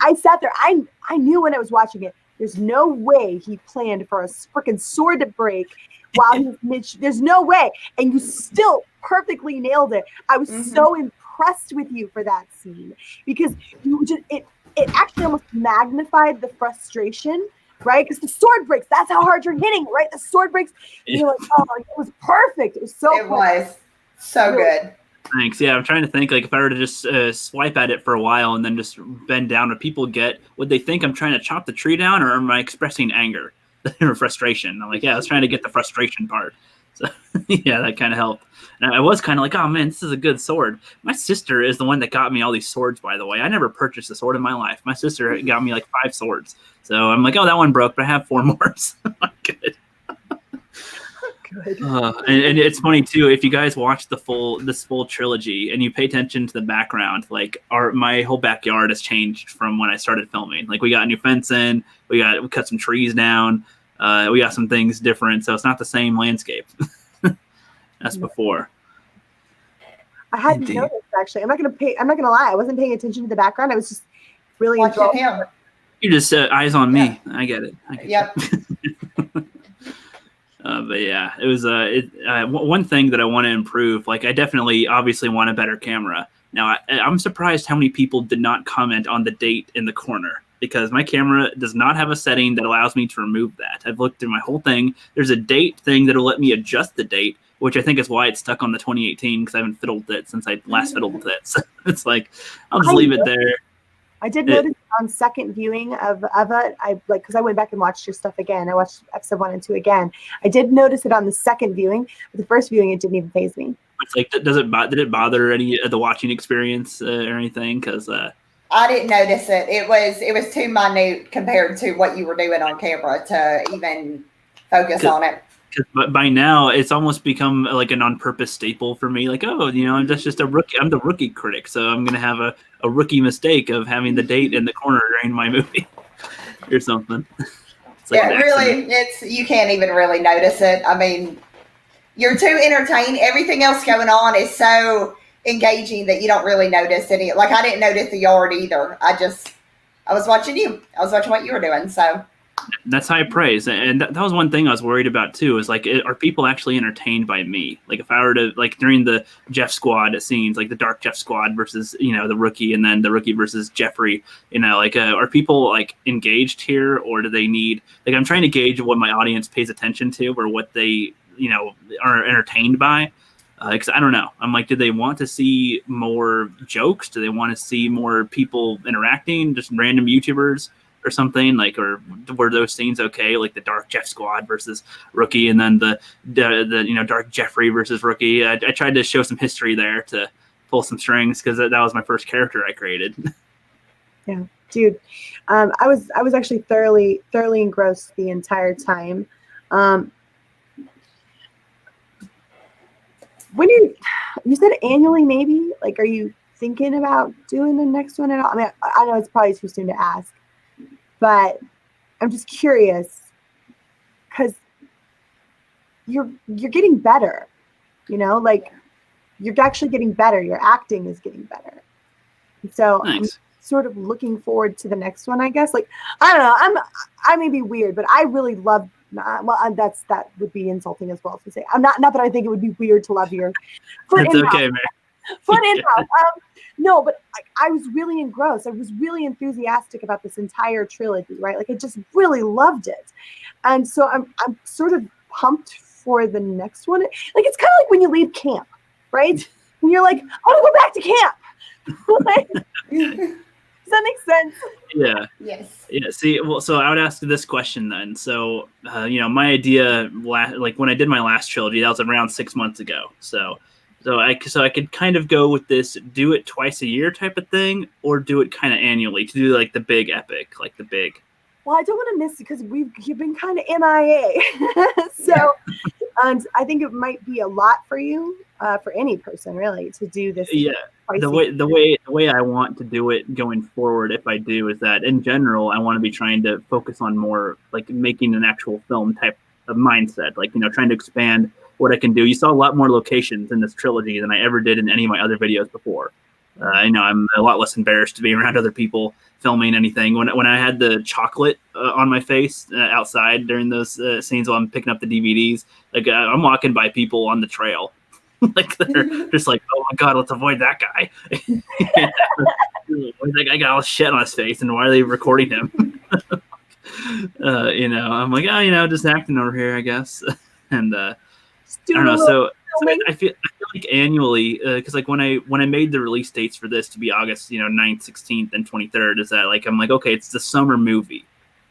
I sat there. I knew when I was watching it. There's no way he planned for a freaking sword to break while he's mid. There's no way, and you still perfectly nailed it. I was so impressed with you for that scene because you just it actually almost magnified the frustration. Right, because the sword breaks. That's how hard you're hitting, right? The sword breaks. And you're like, oh, it was perfect. It was so.
It was so good.
Thanks. Yeah, I'm trying to think. Like, if I were to just swipe at it for a while and then just bend down, would people get? Would they think I'm trying to chop the tree down, or am I expressing anger or frustration? I'm like, yeah, I was trying to get the frustration part. So yeah, that kind of helped. And I was kind of like, oh man, this is a good sword. My sister is the one that got me all these swords, by the way. I never purchased a sword in my life. My sister got me like 5 swords. So I'm like, oh, that one broke, but I have 4 more. So I'm good. And it's funny too, if you guys watch this full trilogy and you pay attention to the background, like my whole backyard has changed from when I started filming. Like we got a new fence in, we cut some trees down, we got some things different, so it's not the same landscape as before.
I hadn't noticed actually. I'm not gonna lie, I wasn't paying attention to the background. I was just really
watching him.
You just eyes on me. I get it.
Yep.
But yeah, it was one thing that I want to improve. Like I definitely, obviously, want a better camera. Now I'm surprised how many people did not comment on the date in the corner, because my camera does not have a setting that allows me to remove that. I've looked through my whole thing. There's a date thing that'll let me adjust the date, which I think is why it's stuck on the 2018, because I haven't fiddled with it since I last fiddled with it. So it's like I'll just leave it there.
I did notice on second viewing of it, because I went back and watched your stuff again. I watched episode 1 and 2 again. I did notice it on the second viewing, but the first viewing it didn't even faze me.
It's like, did it bother any of the watching experience or anything? Because
I didn't notice it. It was too minute compared to what you were doing on camera to even focus on it.
But by now, it's almost become like an on-purpose staple for me. Like, oh, I'm just a rookie. I'm the rookie critic, so I'm gonna have a rookie mistake of having the date in the corner during my movie or something. It's like
really, you can't even really notice it. I mean, you're too entertained. Everything else going on is so engaging that you don't really notice any. Like I didn't notice the yard either. I was watching you. I was watching what you were doing. So.
That's high praise, and that was one thing I was worried about too. Is like, are people actually entertained by me? Like, if I were to during the Jeff Squad scenes, like the Dark Jeff Squad versus the rookie, and then the rookie versus Jeffrey, are people like engaged here, or do they need? Like, I'm trying to gauge what my audience pays attention to, or what they are entertained by. Because I don't know. I'm like, do they want to see more jokes? Do they want to see more people interacting? Just random YouTubers? Or something like, or were those scenes okay? Like the Dark Jeff Squad versus Rookie, and then the Dark Jeffrey versus Rookie. I tried to show some history there to pull some strings, because that was my first character I created.
Yeah, dude, I was actually thoroughly engrossed the entire time. When you said annually, maybe, like, are you thinking about doing the next one at all? I mean, I know it's probably too soon to ask. But I'm just curious, because you're getting better, like you're actually getting better. Your acting is getting better. So
nice.
I'm sort of looking forward to the next one, I guess. Like, I don't know. I may be weird, but I really love. Well, that would be insulting as well to say. I'm not that I think it would be weird to love your foot
That's
in
okay,
mouth.
man.
Foot in mouth. No, but I was really engrossed. I was really enthusiastic about this entire trilogy, right? Like, I just really loved it, and so I'm sort of pumped for the next one. Like, it's kind of like when you leave camp, right? And you're like, I want to go back to camp. Like, does that make sense?
Yeah.
Yes.
Yeah. See, well, so I would ask this question then. So, my idea, like when I did my last trilogy, that was around 6 months ago. So I could kind of go with this, do it twice a year type of thing, or do it kind of annually to do like the big epic, like the big.
Well, I don't want to miss it because you've been kind of MIA. So, and I think it might be a lot for you, for any person really, to do this.
Yeah. The way I want to do it going forward, if I do, is that in general I want to be trying to focus on more like making an actual film type of mindset, like trying to expand what I can do. You saw a lot more locations in this trilogy than I ever did in any of my other videos before. I'm a lot less embarrassed to be around other people filming anything. When I had the chocolate on my face outside during those scenes while I'm picking up the DVDs, like I'm walking by people on the trail. Like they're just like, oh my god, let's avoid that guy. That guy got all shit on his face, and why are they recording him? I'm like, just acting over here, I guess. And I don't know. So I feel like annually, because like when I made the release dates for this to be August, 9th, 16th, and 23rd, is that like I'm like, okay, it's the summer movie.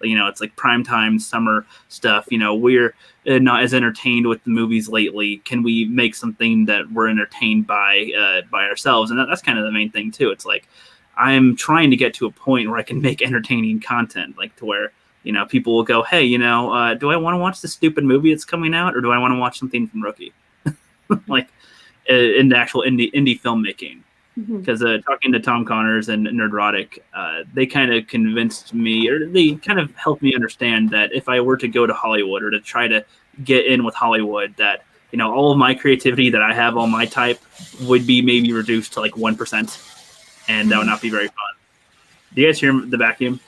It's like primetime summer stuff. We're not as entertained with the movies lately. Can we make something that we're entertained by ourselves? And that's kind of the main thing too. It's like I'm trying to get to a point where I can make entertaining content, like to where people will go, hey, do I want to watch this stupid movie that's coming out, or do I want to watch something from Rookie, like in the actual indie filmmaking? Because talking to Tom Connors and Nerdrotic, they kind of convinced me, or they kind of helped me understand that if I were to go to Hollywood or to try to get in with Hollywood, that all of my creativity that I have, all my type, would be maybe reduced to like 1%, and that would not be very fun. Do you guys hear the vacuum?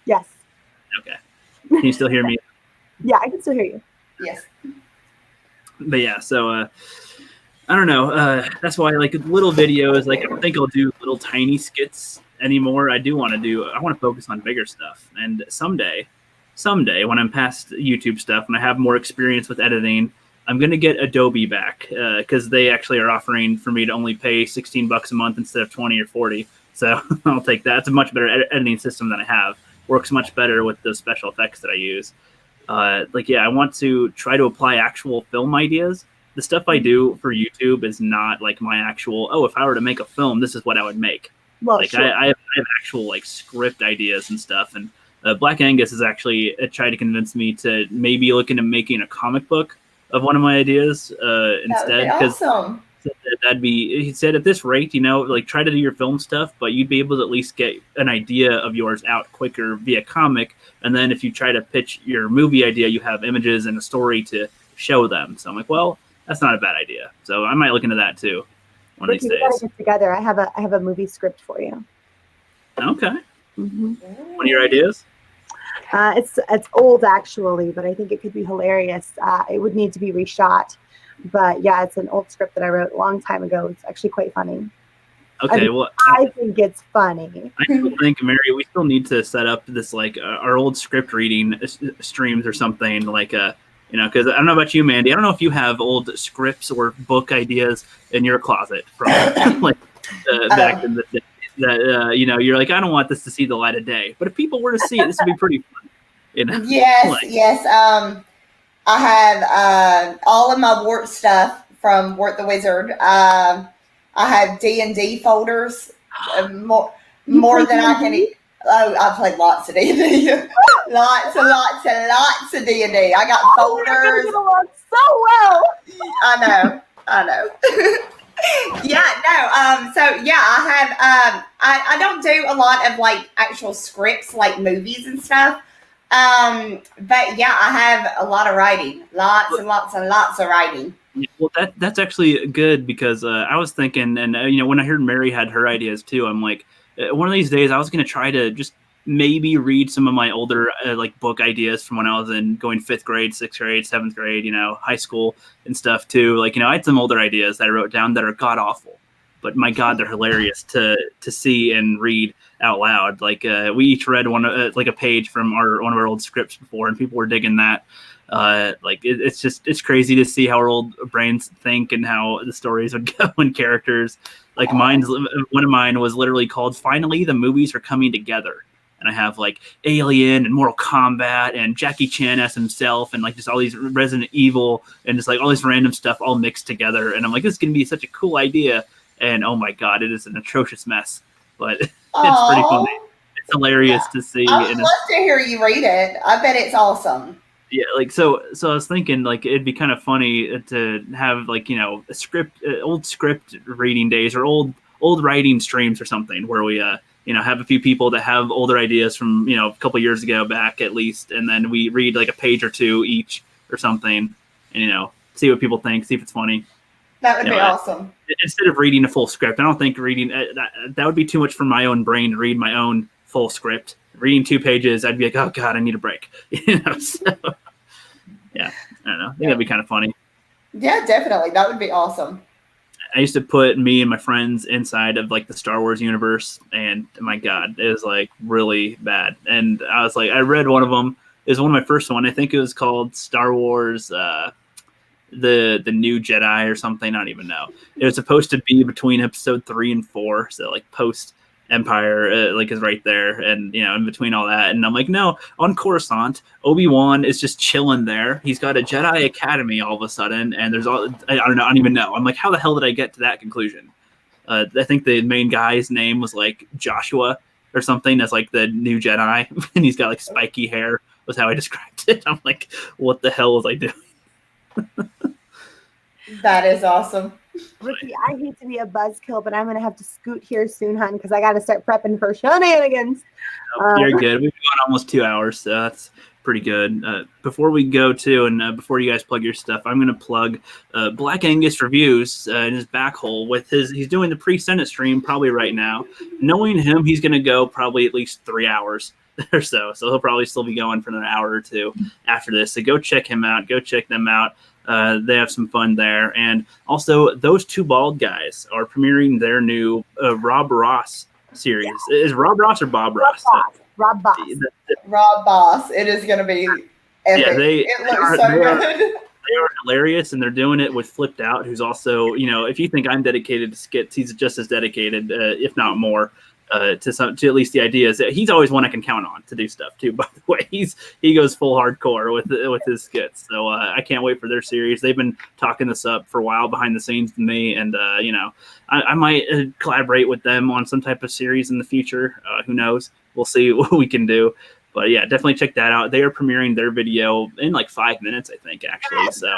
Yes.
Okay. Can you still hear me?
Yeah, I can still hear you.
Yes.
But yeah, so I don't know. That's why like little videos, like I don't think I'll do little tiny skits anymore. I want to focus on bigger stuff. And someday when I'm past YouTube stuff and I have more experience with editing, I'm going to get Adobe back because they actually are offering for me to only pay $16 a month instead of 20 or 40. So I'll take that. It's a much better editing system than I have. Works much better with the special effects that I use. I want to try to apply actual film ideas. The stuff I do for YouTube is not like my actual, if I were to make a film, this is what I would make.
Well,
like
sure.
I have actual like script ideas and stuff. And Black Angus has actually tried to convince me to maybe look into making a comic book of one of my ideas instead. Because
awesome.
He said at this rate, like try to do your film stuff, but you'd be able to at least get an idea of yours out quicker via comic. And then if you try to pitch your movie idea, you have images and a story to show them. So I'm like, well, that's not a bad idea. So I might look into that too one of these days.
Gotta get together. I have a movie script for you.
Okay.
Mm-hmm.
One of your ideas?
It's old actually, but I think it could be hilarious. It would need to be reshot. But yeah, it's an old script that I wrote a long time ago. It's actually quite funny.
Okay,
I think it's funny.
I still think, Mary, we still need to set up this like our old script reading streams or something like because I don't know about you, Mandy. I don't know if you have old scripts or book ideas in your closet from back in the day that you're like, I don't want this to see the light of day. But if people were to see it, this would be pretty fun.
Yes, yes. I have all of my Wart stuff from Wart the Wizard. I have D&D folders, more than I can. Oh, I played lots of D&D, lots of D&D. I got folders.
Get along so well.
I know. I have. I don't do a lot of like actual scripts like movies and stuff. But yeah, I have a lot of writing, lots and lots of writing.
Yeah, well, that's actually good because I was thinking, and when I heard Mary had her ideas too, I'm like, one of these days I was going to try to just maybe read some of my older like book ideas from when I was going 5th grade, 6th grade, 7th grade, high school and stuff too. Like, I had some older ideas that I wrote down that are god awful, but my God, they're hilarious to see and read out loud. Like, we each read like a page from one of our old scripts before, and people were digging that. It's crazy to see how our old brains think and how the stories would go and characters. Like one of mine was literally called "Finally the Movies Are Coming Together." And I have like Alien and Mortal Kombat and Jackie Chan as himself and like just all these Resident Evil and just like all this random stuff all mixed together. And I'm like, this is going to be such a cool idea. And oh my God, it is an atrocious mess, but it's pretty funny. It's hilarious to see.
I would love to hear you read it. I bet it's awesome.
Yeah, like so I was thinking like it'd be kind of funny to have like, a script, old script reading days or old writing streams or something where we have a few people that have older ideas from, a couple years ago back at least. And then we read like a page or two each or something and, see what people think, see if it's funny.
That would be awesome.
Instead of reading a full script, I don't think reading that would be too much for my own brain to read my own full script. Reading 2 pages, I'd be like, oh God, I need a break. So yeah, I don't know. I think that'd be kind of funny.
Yeah, definitely. That would be awesome.
I used to put me and my friends inside of like the Star Wars universe, and my God, it was like really bad. And I was like, I read one of them. It was one of my first one. I think it was called Star Wars, the New Jedi or something. I don't even know. It was supposed to be between episode 3 and 4, so like post Empire, like is right there, and in between all that. And I'm like, no, on Coruscant, Obi-Wan is just chilling there. He's got a Jedi Academy all of a sudden, and there's all I don't know, I don't even know. I'm like, how the hell did I get to that conclusion? I think the main guy's name was like Joshua or something as like the new Jedi, and he's got like spiky hair. Was how I described it. I'm like, what the hell was I doing?
That is awesome.
Ricky, I hate to be a buzzkill, but I'm going to have to scoot here soon, hon, because I got to start prepping for shenanigans.
You're good. We've gone almost 2 hours, so that's pretty good. Before we go to, and before you guys plug your stuff, I'm going to plug Black Angus Reviews in his back hole with he's doing the pre-Senate stream probably right now. Knowing him, he's going to go probably at least 3 hours or so. So he'll probably still be going for another hour or two after this. So go check him out. Go check them out. They have some fun there. And also, those 2 bald guys are premiering their new Rob Ross series. Yeah. Is Rob Ross or Bob Ross?
Rob Boss.
Rob Boss. It is going to be epic. Yeah, it looks so good.
They are hilarious, and they're doing it with Flipped Out, who's also, if you think I'm dedicated to skits, he's just as dedicated, if not more. To at least the ideas. He's always one I can count on to do stuff too. By the way, he goes full hardcore with his skits. So I can't wait for their series. They've been talking this up for a while behind the scenes with me, and I might collaborate with them on some type of series in the future. Who knows? We'll see what we can do. But yeah, definitely check that out. They are premiering their video in like 5 minutes, I think, actually. So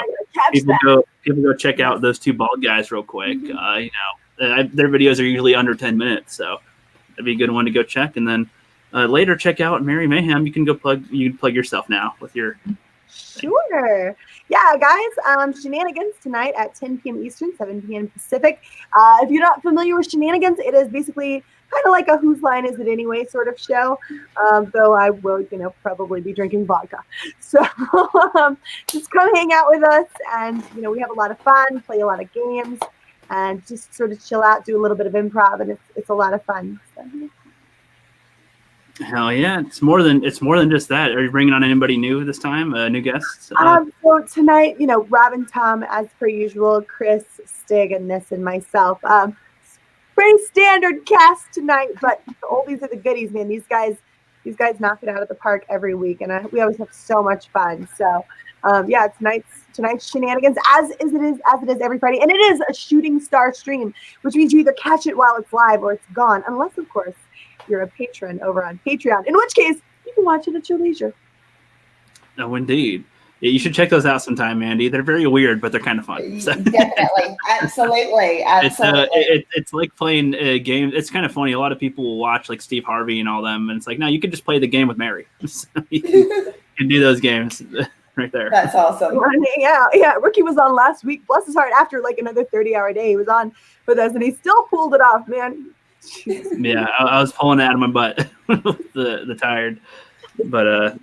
people go check out those 2 bald guys real quick. Mm-hmm. Their videos are usually under 10 minutes, so that'd be a good one to go check. And then later check out Mary Mayhem. You can plug yourself now with your
Sure. Yeah, guys, Shenanigans tonight at 10 p.m. Eastern, 7 p.m. Pacific. If you're not familiar with Shenanigans, it is basically kind of like a Whose Line Is It Anyway sort of show, though I will, probably be drinking vodka. So just come hang out with us, and, we have a lot of fun, play a lot of games, and just sort of chill out, do a little bit of improv, and it's a lot of fun. So, yeah.
Hell yeah! It's more than just that. Are you bringing on anybody new this time? New guests?
So tonight, Robin, Tom, as per usual, Chris, Stig, and myself. Pretty standard cast tonight, but the oldies are the goodies, man. These guys knock it out of the park every week, and we always have so much fun. So, yeah, tonight's Shenanigans, as it is every Friday, and it is a shooting star stream, which means you either catch it while it's live or it's gone, unless, of course, you're a patron over on Patreon, in which case you can watch it at your leisure.
Oh, indeed. Yeah, you should check those out sometime, Mandy. They're very weird, but they're kind of fun. So.
Definitely. Absolutely.
It's like playing a game. It's kind of funny. A lot of people will watch like Steve Harvey and all them, and it's like, no, you can just play the game with Mary. So you can do those games right there.
That's awesome.
Yeah. Ricky was on last week. Bless his heart. After like another 30-hour day, he was on with us, and he still pulled it off, man.
Yeah, I was pulling it out of my butt with the tired, but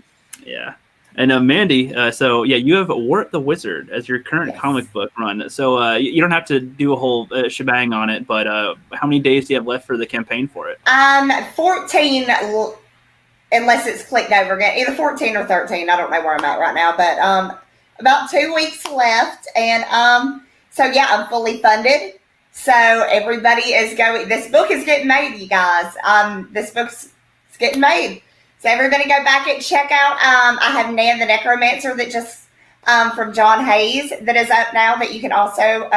yeah. And Mandy, so yeah, you have Wart the Wizard as your current comic book run. So you don't have to do a whole shebang on it, but how many days do you have left for the campaign for it?
14, unless it's clicked over again, either 14 or 13. I don't know where I'm at right now, but about 2 weeks left, and so yeah, I'm fully funded. So everybody is going. This book is getting made, you guys. This book's getting made. So everybody go back and check out. I have Nan the Necromancer that just from John Hayes that is up now that you can also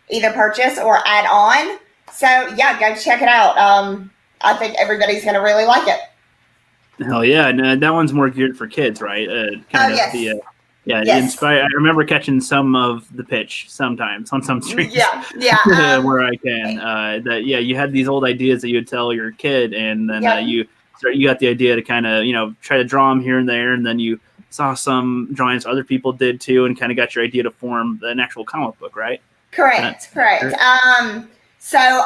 either purchase or add on. So yeah, go check it out. I think everybody's going to really like it.
Hell yeah, and that one's more geared for kids, right?
Yes.
Yes. I remember catching some of the pitch sometimes on some streams.
Yeah.
Where I can. You had these old ideas that you would tell your kid, and then you got the idea to kind of try to draw them here and there, and then you saw some drawings other people did too, and kind of got your idea to form an actual comic book, right?
Correct. So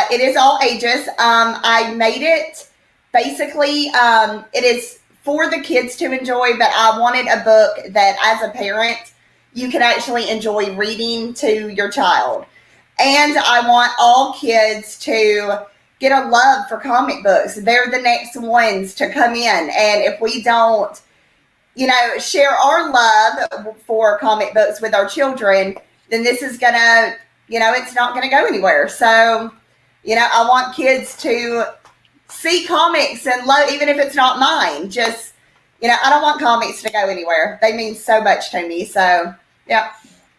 it is all ages. I made it basically. It is for the kids to enjoy, but I wanted a book that as a parent, you can actually enjoy reading to your child. And I want all kids to get a love for comic books. They're the next ones to come in. And if we don't, share our love for comic books with our children, then this is going to, it's not going to go anywhere. So, I want kids to see comics and love, even if it's not mine. Just, I don't want comics to go anywhere. They mean so much to me. So, yeah.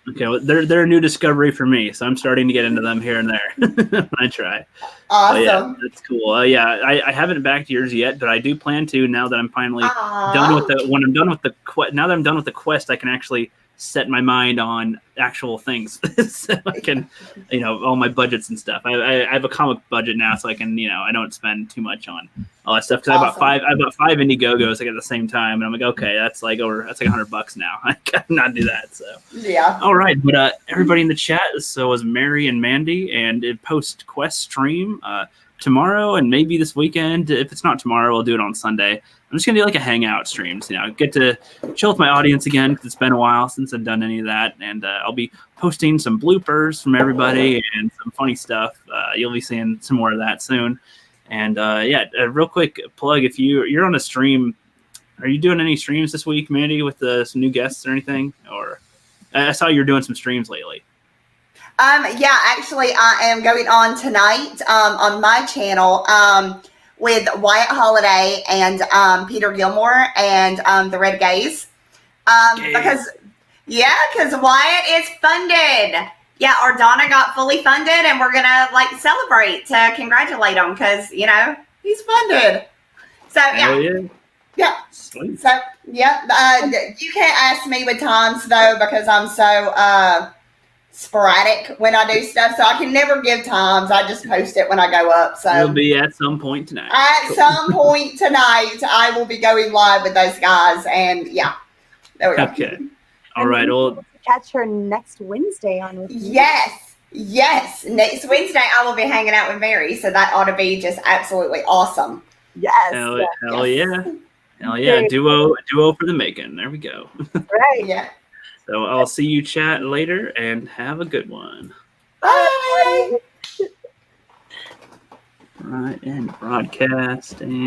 Okay, well, they're a new discovery for me, so I'm starting to get into them here and there when I try.
Awesome.
Yeah, that's cool. I haven't backed yours yet, but I do plan to now that I'm finally done with now that I'm done with the quest, I can actually set my mind on actual things. So I can, all my budgets and stuff. I have a comic budget now, so I can, I don't spend too much on all that stuff. Because I bought five Indiegogos like at the same time, and I'm like, okay, that's like $100 now. I cannot do that. So
yeah.
All right, but everybody in the chat. So was Mary and Mandy, and it post quest stream tomorrow and maybe this weekend. If it's not tomorrow, we'll do it on Sunday. I'm just going to do like a hangout stream. So, get to chill with my audience again because it's been a while since I've done any of that. And I'll be posting some bloopers from everybody and some funny stuff. You'll be seeing some more of that soon. And real quick plug, if you're on a stream, are you doing any streams this week, Mandy, with some new guests or anything? Or I saw you're doing some streams lately.
Actually, I am going on tonight on my channel with Wyatt Holiday and Peter Gilmore and the Red Gaze. Because Wyatt is funded. Yeah, Ardonna got fully funded, and we're going to celebrate to congratulate him because, he's funded. So, yeah. Yeah.
Sweet.
So, yeah. You can't ask me with times, though, because I'm so sporadic when I do stuff, so I can never give times. I just post it when I go up. So
it'll be at some point tonight.
Some point tonight, I will be going live with those guys, and yeah, there we go.
Okay, all right. Well,
catch her next Wednesday on with you.
Yes. Next Wednesday, I will be hanging out with Mary, so that ought to be just absolutely awesome.
Yes.
Hell yeah! Duo for the making. There we go.
Right.
Yeah.
So I'll see you chat later and have a good one.
Bye.
Right, and broadcasting.